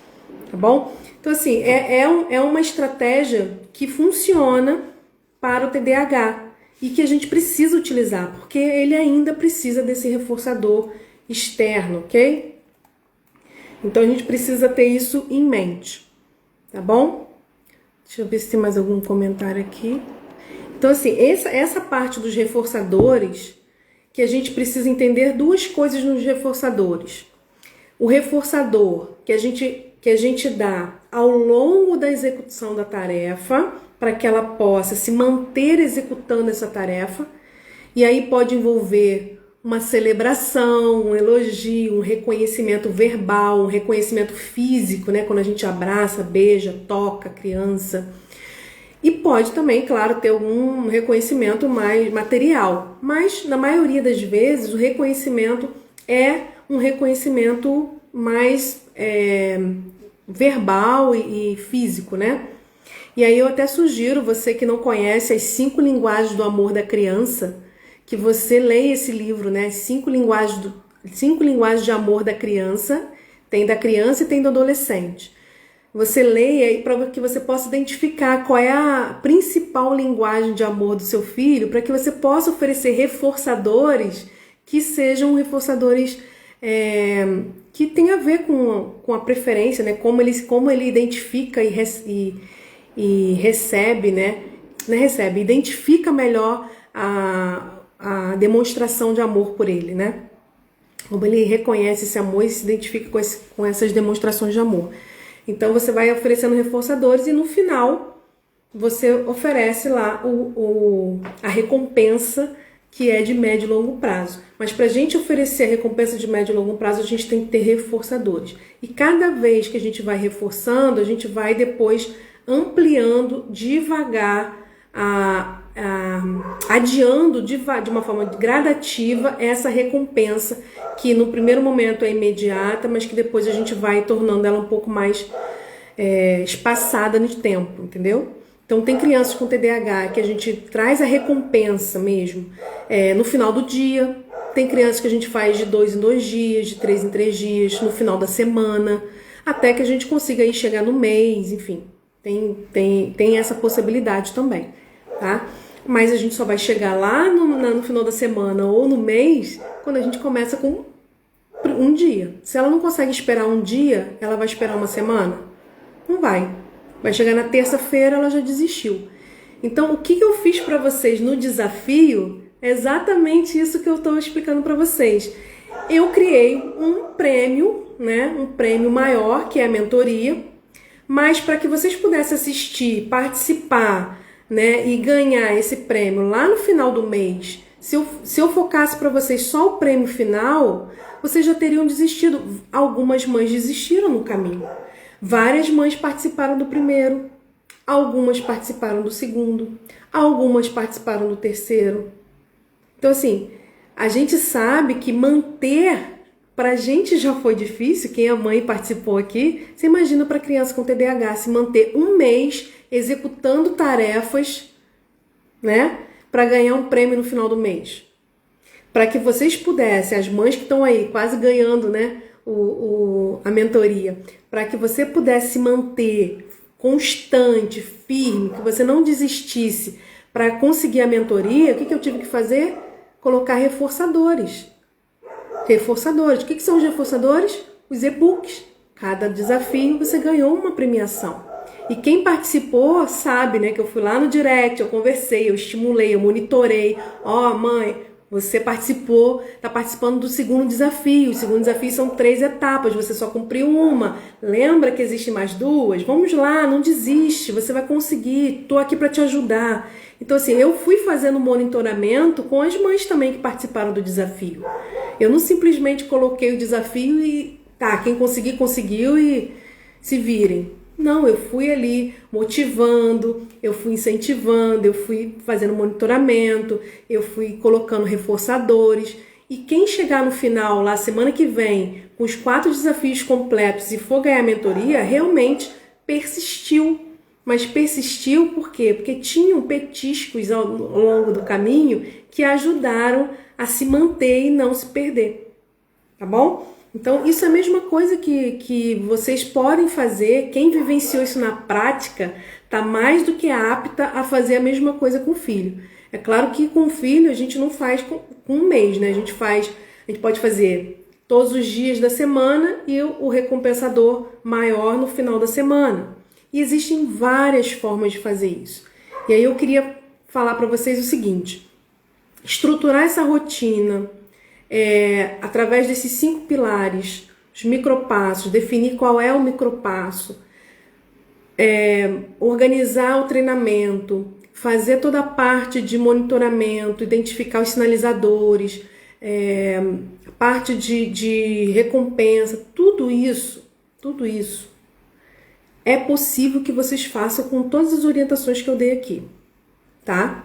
A: tá bom? Então assim, é uma estratégia que funciona para o TDAH e que a gente precisa utilizar, porque ele ainda precisa desse reforçador externo, ok? Então a gente precisa ter isso em mente, tá bom? Deixa eu ver se tem mais algum comentário aqui. Então assim, essa parte dos reforçadores, que a gente precisa entender duas coisas nos reforçadores. O reforçador que a gente dá ao longo da execução da tarefa, para que ela possa se manter executando essa tarefa, e aí pode envolver uma celebração, um elogio, um reconhecimento verbal, um reconhecimento físico, né? Quando a gente abraça, beija, toca a criança. E pode também, claro, ter algum reconhecimento mais material. Mas, na maioria das vezes, o reconhecimento é um reconhecimento mais verbal e físico, né? E aí eu até sugiro, você que não conhece as 5 linguagens do amor da criança, que você leia esse livro, né? 5 linguagens de amor da criança. Tem da criança e tem do adolescente. Você leia para que você possa identificar qual é a principal linguagem de amor do seu filho, para que você possa oferecer reforçadores que sejam reforçadores que tenham a ver com a preferência, né? Como ele identifica e recebe, né? Não recebe, identifica melhor a demonstração de amor por ele, né? Como ele reconhece esse amor e se identifica com essas demonstrações de amor. Então você vai oferecendo reforçadores e no final você oferece lá a recompensa que é de médio e longo prazo. Mas para a gente oferecer a recompensa de médio e longo prazo, a gente tem que ter reforçadores. E cada vez que a gente vai reforçando, a gente vai depois ampliando devagar adiando de uma forma gradativa essa recompensa que no primeiro momento é imediata, mas que depois a gente vai tornando ela um pouco mais espaçada no tempo, entendeu? Então tem crianças com TDAH que a gente traz a recompensa mesmo no final do dia, tem crianças que a gente faz de 2 em 2 dias, de 3 em 3 dias, no final da semana, até que a gente consiga aí chegar no mês, enfim, tem essa possibilidade também, tá? Mas a gente só vai chegar lá no final da semana ou no mês quando a gente começa com um dia. Se ela não consegue esperar um dia, ela vai esperar uma semana? Não vai. Vai chegar na terça-feira, ela já desistiu. Então, o que eu fiz para vocês no desafio é exatamente isso que eu estou explicando para vocês. Eu criei um prêmio, né? Um prêmio maior, que é a mentoria, mas para que vocês pudessem assistir, participar, né, e ganhar esse prêmio lá no final do mês, se eu focasse para vocês só o prêmio final, vocês já teriam desistido. Algumas mães desistiram no caminho. Várias mães participaram do primeiro, algumas participaram do segundo, algumas participaram do terceiro. Então, assim, a gente sabe que manter, pra gente já foi difícil, quem é mãe participou aqui, você imagina para criança com TDAH se manter um mês executando tarefas, né, para ganhar um prêmio no final do mês. Para que vocês pudessem, as mães que estão aí quase ganhando, né, a mentoria, para que você pudesse se manter constante, firme, que você não desistisse para conseguir a mentoria, o que eu tive que fazer? Colocar reforçadores. Reforçadores. O que são os reforçadores? Os e-books. Cada desafio você ganhou uma premiação. E quem participou sabe, né, que eu fui lá no direct, eu conversei, eu estimulei, eu monitorei. Ó, mãe, você participou, está participando do segundo desafio. O segundo desafio são 3 etapas, você só cumpriu uma. Lembra que existem mais 2? Vamos lá, não desiste, você vai conseguir, estou aqui para te ajudar. Então, assim, eu fui fazendo monitoramento com as mães também que participaram do desafio. Eu não simplesmente coloquei o desafio e tá, quem conseguir, conseguiu e se virem. Não, eu fui ali motivando, eu fui incentivando, eu fui fazendo monitoramento, eu fui colocando reforçadores. E quem chegar no final, lá semana que vem, com os 4 desafios completos e for ganhar a mentoria, realmente persistiu. Mas persistiu por quê? Porque tinham petiscos ao longo do caminho que ajudaram a se manter e não se perder. Tá bom? Então, isso é a mesma coisa que vocês podem fazer. Quem vivenciou isso na prática está mais do que apta a fazer a mesma coisa com o filho. É claro que com o filho a gente não faz com um mês, né? A gente pode fazer todos os dias da semana e o recompensador maior no final da semana. E existem várias formas de fazer isso. E aí eu queria falar para vocês o seguinte: estruturar essa rotina através desses 5 pilares, os micropassos, definir qual é o micropasso, organizar o treinamento, fazer toda a parte de monitoramento, identificar os sinalizadores, a parte de recompensa, tudo isso é possível que vocês façam com todas as orientações que eu dei aqui, tá?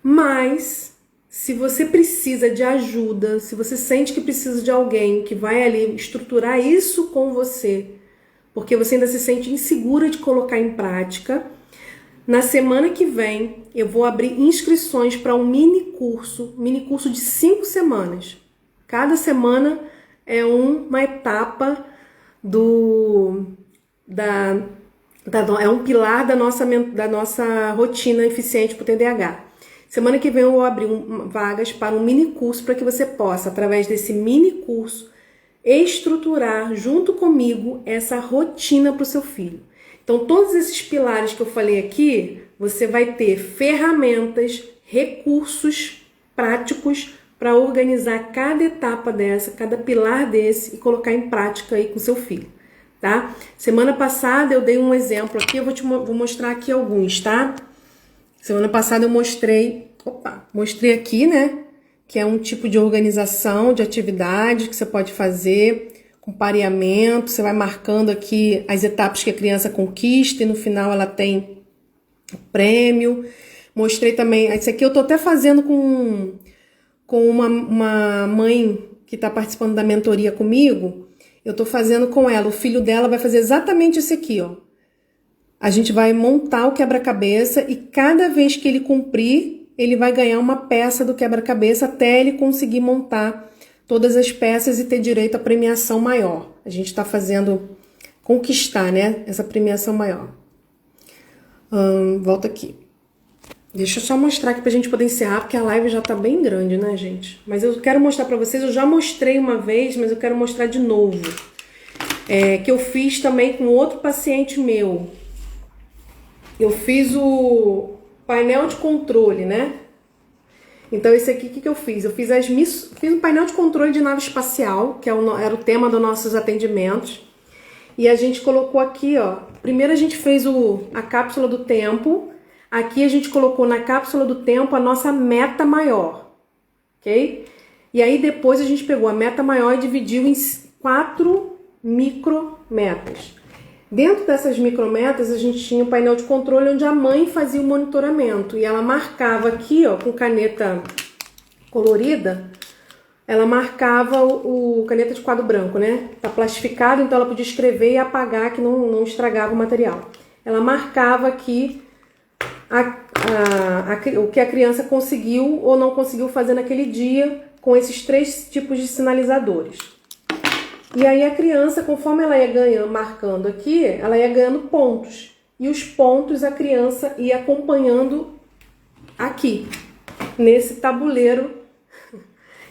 A: Mas se você precisa de ajuda, se você sente que precisa de alguém que vai ali estruturar isso com você, porque você ainda se sente insegura de colocar em prática, na semana que vem eu vou abrir inscrições para um mini curso de 5 semanas. Cada semana é uma etapa é um pilar da nossa rotina eficiente para o TDAH. Semana que vem eu vou abrir vagas para um mini curso para que você possa, através desse mini curso, estruturar junto comigo essa rotina para o seu filho. Então, todos esses pilares que eu falei aqui, você vai ter ferramentas, recursos práticos para organizar cada etapa dessa, cada pilar desse e colocar em prática aí com seu filho, tá? Semana passada eu dei um exemplo aqui, vou mostrar aqui alguns, tá? Semana passada eu mostrei aqui, né, que é um tipo de organização de atividades que você pode fazer com pareamento. Você vai marcando aqui as etapas que a criança conquista e no final ela tem o prêmio. Mostrei também, esse aqui eu tô até fazendo com uma mãe que tá participando da mentoria comigo. Eu tô fazendo com ela, o filho dela vai fazer exatamente esse aqui, ó. A gente vai montar o quebra-cabeça e cada vez que ele cumprir, ele vai ganhar uma peça do quebra-cabeça até ele conseguir montar todas as peças e ter direito à premiação maior. A gente tá fazendo conquistar, né, essa premiação maior. Volta aqui. Deixa eu só mostrar aqui pra gente poder encerrar, porque a live já tá bem grande, né, gente? Mas eu quero mostrar pra vocês, eu já mostrei uma vez, mas eu quero mostrar de novo. Que eu fiz também com outro paciente meu. Eu fiz o painel de controle, né? Então esse aqui, o que eu fiz? Eu fiz fiz um painel de controle de nave espacial, que era o tema dos nossos atendimentos. E a gente colocou aqui, ó. Primeiro a gente fez a cápsula do tempo. Aqui a gente colocou na cápsula do tempo a nossa meta maior, ok? E aí depois a gente pegou a meta maior e dividiu em 4 micrometas. Dentro dessas micrometas a gente tinha um painel de controle onde a mãe fazia o monitoramento e ela marcava aqui, ó, com caneta colorida, ela marcava caneta de quadro branco, né? Tá plastificado, então ela podia escrever e apagar que não estragava o material. Ela marcava aqui o que a criança conseguiu ou não conseguiu fazer naquele dia com esses 3 tipos de sinalizadores. E aí a criança, conforme ela ia marcando aqui, ela ia ganhando pontos. E os pontos a criança ia acompanhando aqui, nesse tabuleiro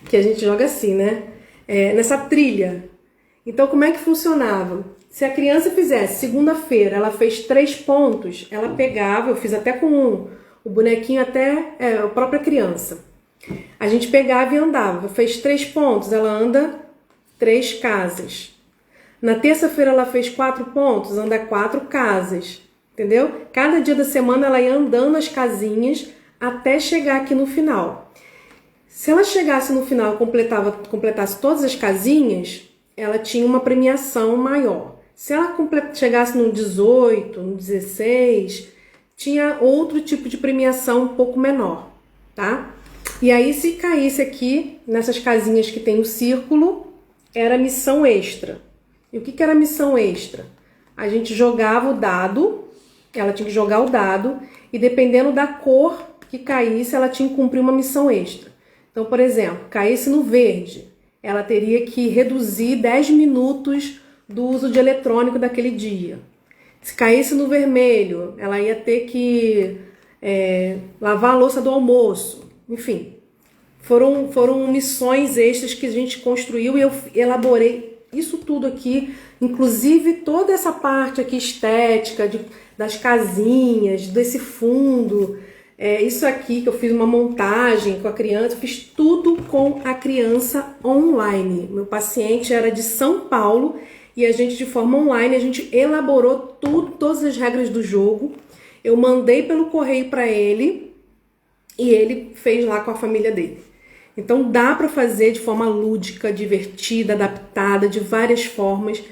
A: que a gente joga assim, né? Nessa trilha. Então como é que funcionava? Se a criança fizesse segunda-feira, ela fez 3 pontos, ela pegava, eu fiz até com o bonequinho, até a própria criança. A gente pegava e andava. Fez 3 pontos, ela anda 3 casas. Na terça-feira ela fez 4 pontos, anda 4 casas. Entendeu? Cada dia da semana ela ia andando as casinhas até chegar aqui no final. Se ela chegasse no final e completasse todas as casinhas, ela tinha uma premiação maior. Se ela chegasse no 18, no 16, tinha outro tipo de premiação um pouco menor, tá? E aí, se caísse aqui, nessas casinhas que tem o círculo, era missão extra. E o que era missão extra? A gente jogava o dado, ela tinha que jogar o dado, e dependendo da cor que caísse, ela tinha que cumprir uma missão extra. Então, por exemplo, caísse no verde, ela teria que reduzir 10 minutos do uso de eletrônico daquele dia. Se caísse no vermelho, ela ia ter que lavar a louça do almoço. Enfim, foram missões extras que a gente construiu e eu elaborei isso tudo aqui, inclusive toda essa parte aqui estética das casinhas, desse fundo, isso aqui que eu fiz uma montagem com a criança, eu fiz tudo com a criança online. Meu paciente era de São Paulo e a gente, de forma online, a gente elaborou todas as regras do jogo. Eu mandei pelo correio para ele e ele fez lá com a família dele. Então dá para fazer de forma lúdica, divertida, adaptada, de várias formas.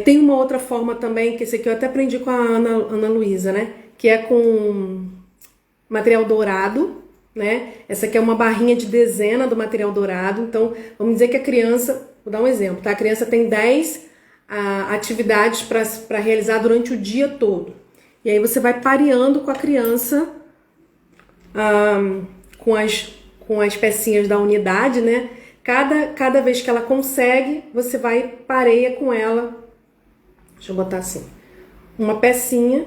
A: Tem uma outra forma também, que esse aqui eu até aprendi com a Ana Luísa, né? Que é com material dourado, né? Essa aqui é uma barrinha de dezena do material dourado. Então, vamos dizer que a criança, vou dar um exemplo, tá? A criança tem 10 atividades para realizar durante o dia todo. E aí você vai pareando com a criança com as pecinhas da unidade, né? Cada vez que ela consegue, você vai pareia com ela. Deixa eu botar assim. Uma pecinha.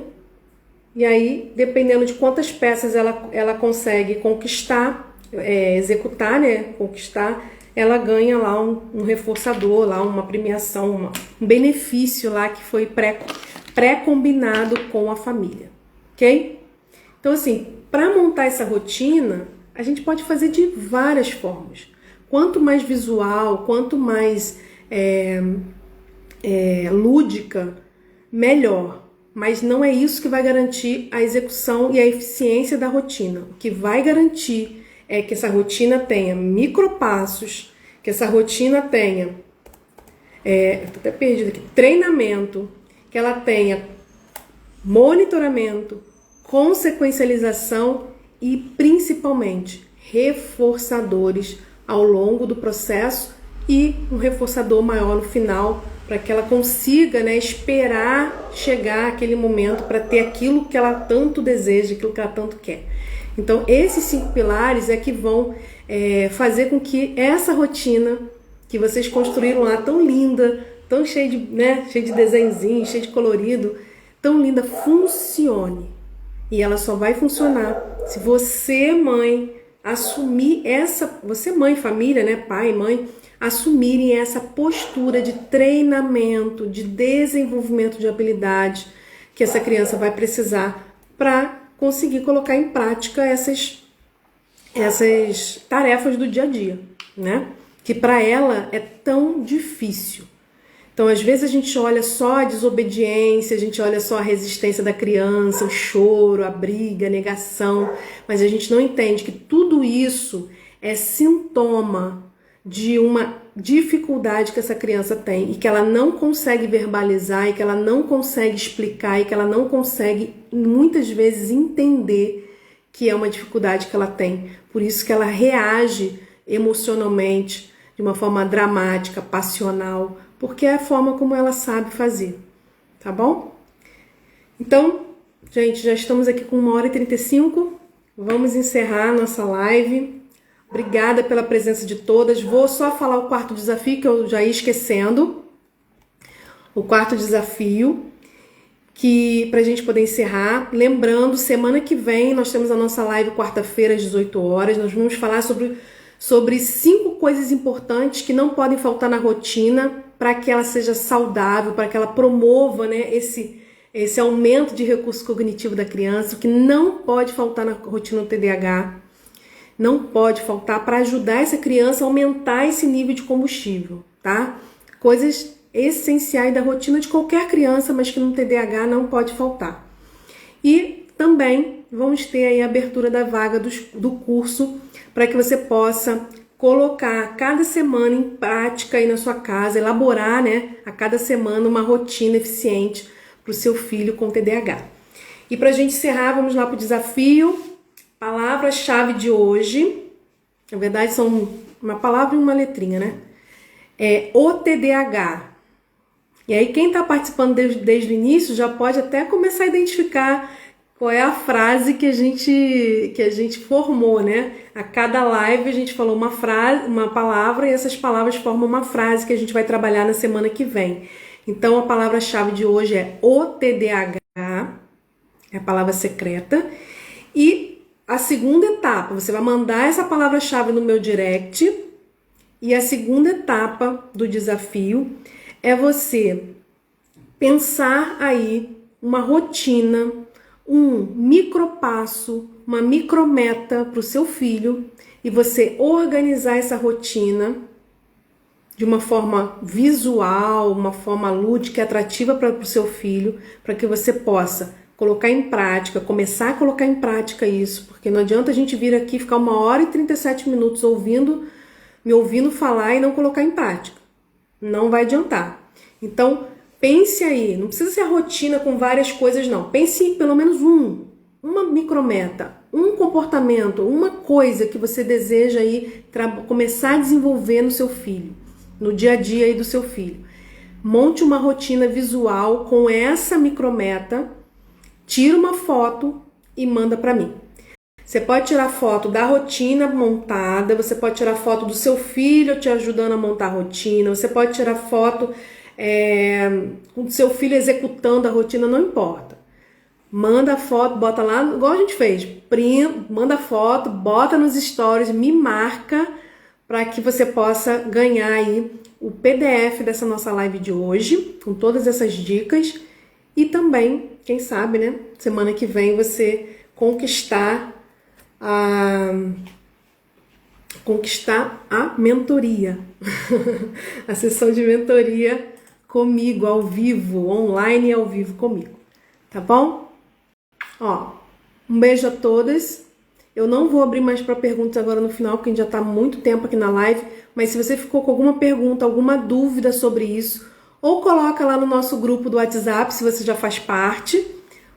A: E aí, dependendo de quantas peças ela consegue conquistar, executar, né? Conquistar, ela ganha lá um reforçador, lá uma premiação, um benefício lá que foi pré-combinado com a família, ok? Então, assim, para montar essa rotina, a gente pode fazer de várias formas. Quanto mais visual, quanto mais lúdica, melhor. Mas não é isso que vai garantir a execução e a eficiência da rotina. O que vai garantir é que essa rotina tenha micropassos, que essa rotina tenha, tô até perdida aqui, treinamento, que ela tenha monitoramento, consequencialização e principalmente reforçadores ao longo do processo e um reforçador maior no final, para que ela consiga, né, esperar chegar aquele momento para ter aquilo que ela tanto deseja, aquilo que ela tanto quer. Então, esses 5 pilares é que vão fazer com que essa rotina que vocês construíram lá, tão linda, tão cheia de, né, cheia de desenhozinho, cheia de colorido, tão linda, funcione. E ela só vai funcionar se você, mãe, assumir você, mãe, família, né, pai, mãe, assumirem essa postura de treinamento, de desenvolvimento de habilidades que essa criança vai precisar para conseguir colocar em prática essas tarefas do dia a dia, né? Que para ela é tão difícil. Então, às vezes a gente olha só a desobediência, a gente olha só a resistência da criança, o choro, a briga, a negação, mas a gente não entende que tudo isso é sintoma de uma dificuldade que essa criança tem e que ela não consegue verbalizar e que ela não consegue explicar e que ela não consegue, muitas vezes, entender que é uma dificuldade que ela tem. Por isso que ela reage emocionalmente, de uma forma dramática, passional, porque é a forma como ela sabe fazer, tá bom? Então, gente, já estamos aqui com 1h35, vamos encerrar a nossa live. Obrigada pela presença de todas. Vou só falar o 4º desafio, que eu já ia esquecendo. O 4º desafio, que pra gente poder encerrar. Lembrando, semana que vem nós temos a nossa live quarta-feira às 18 horas. Nós vamos falar sobre 5 coisas importantes que não podem faltar na rotina para que ela seja saudável, para que ela promova, né, esse aumento de recurso cognitivo da criança, o que não pode faltar na rotina do TDAH. Não pode faltar para ajudar essa criança a aumentar esse nível de combustível, tá? Coisas essenciais da rotina de qualquer criança, mas que no TDAH não pode faltar. E também vamos ter aí a abertura da vaga do curso para que você possa colocar cada semana em prática aí na sua casa, elaborar, né, a cada semana uma rotina eficiente para o seu filho com TDAH. E para a gente encerrar, vamos lá para o desafio. Palavra-chave de hoje, na verdade são uma palavra e uma letrinha, né? É o TDAH. E aí quem está participando desde o início já pode até começar a identificar qual é a frase que a gente formou, né? A cada live a gente falou uma frase, uma palavra, e essas palavras formam uma frase que a gente vai trabalhar na semana que vem. Então a palavra-chave de hoje é o TDAH, é a palavra secreta, e a segunda etapa, você vai mandar essa palavra-chave no meu direct, e a segunda etapa do desafio é você pensar aí uma rotina, um micropasso, uma micrometa para o seu filho, e você organizar essa rotina de uma forma visual, uma forma lúdica e atrativa para o seu filho, para que você possa colocar em prática, começar a colocar em prática isso, porque não adianta a gente vir aqui ficar 1h37 minutos me ouvindo falar e não colocar em prática. Não vai adiantar. Então, pense aí, não precisa ser a rotina com várias coisas não. Pense em pelo menos uma micrometa, um comportamento, uma coisa que você deseja aí começar a desenvolver no seu filho, no dia a dia aí do seu filho. Monte uma rotina visual com essa micrometa. Tira uma foto e manda para mim. Você pode tirar foto da rotina montada, você pode tirar foto do seu filho te ajudando a montar a rotina, você pode tirar foto do seu filho executando a rotina, não importa. Manda a foto, bota lá, igual a gente fez, manda a foto, bota nos stories, me marca para que você possa ganhar aí o PDF dessa nossa live de hoje, com todas essas dicas. E também, quem sabe, né? Semana que vem você conquistar a mentoria. A sessão de mentoria comigo, ao vivo, online e ao vivo comigo. Tá bom? Ó, um beijo a todas. Eu não vou abrir mais para perguntas agora no final, porque a gente já tá há muito tempo aqui na live. Mas se você ficou com alguma pergunta, alguma dúvida sobre isso, ou coloca lá no nosso grupo do WhatsApp, se você já faz parte,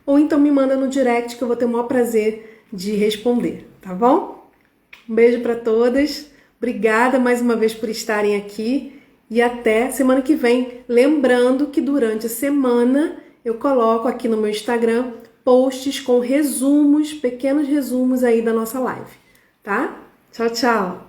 A: ou então me manda no direct, que eu vou ter o maior prazer de responder, tá bom? Um beijo para todas. Obrigada mais uma vez por estarem aqui e até semana que vem. Lembrando que durante a semana eu coloco aqui no meu Instagram posts com resumos, pequenos resumos aí da nossa live, tá? Tchau, tchau!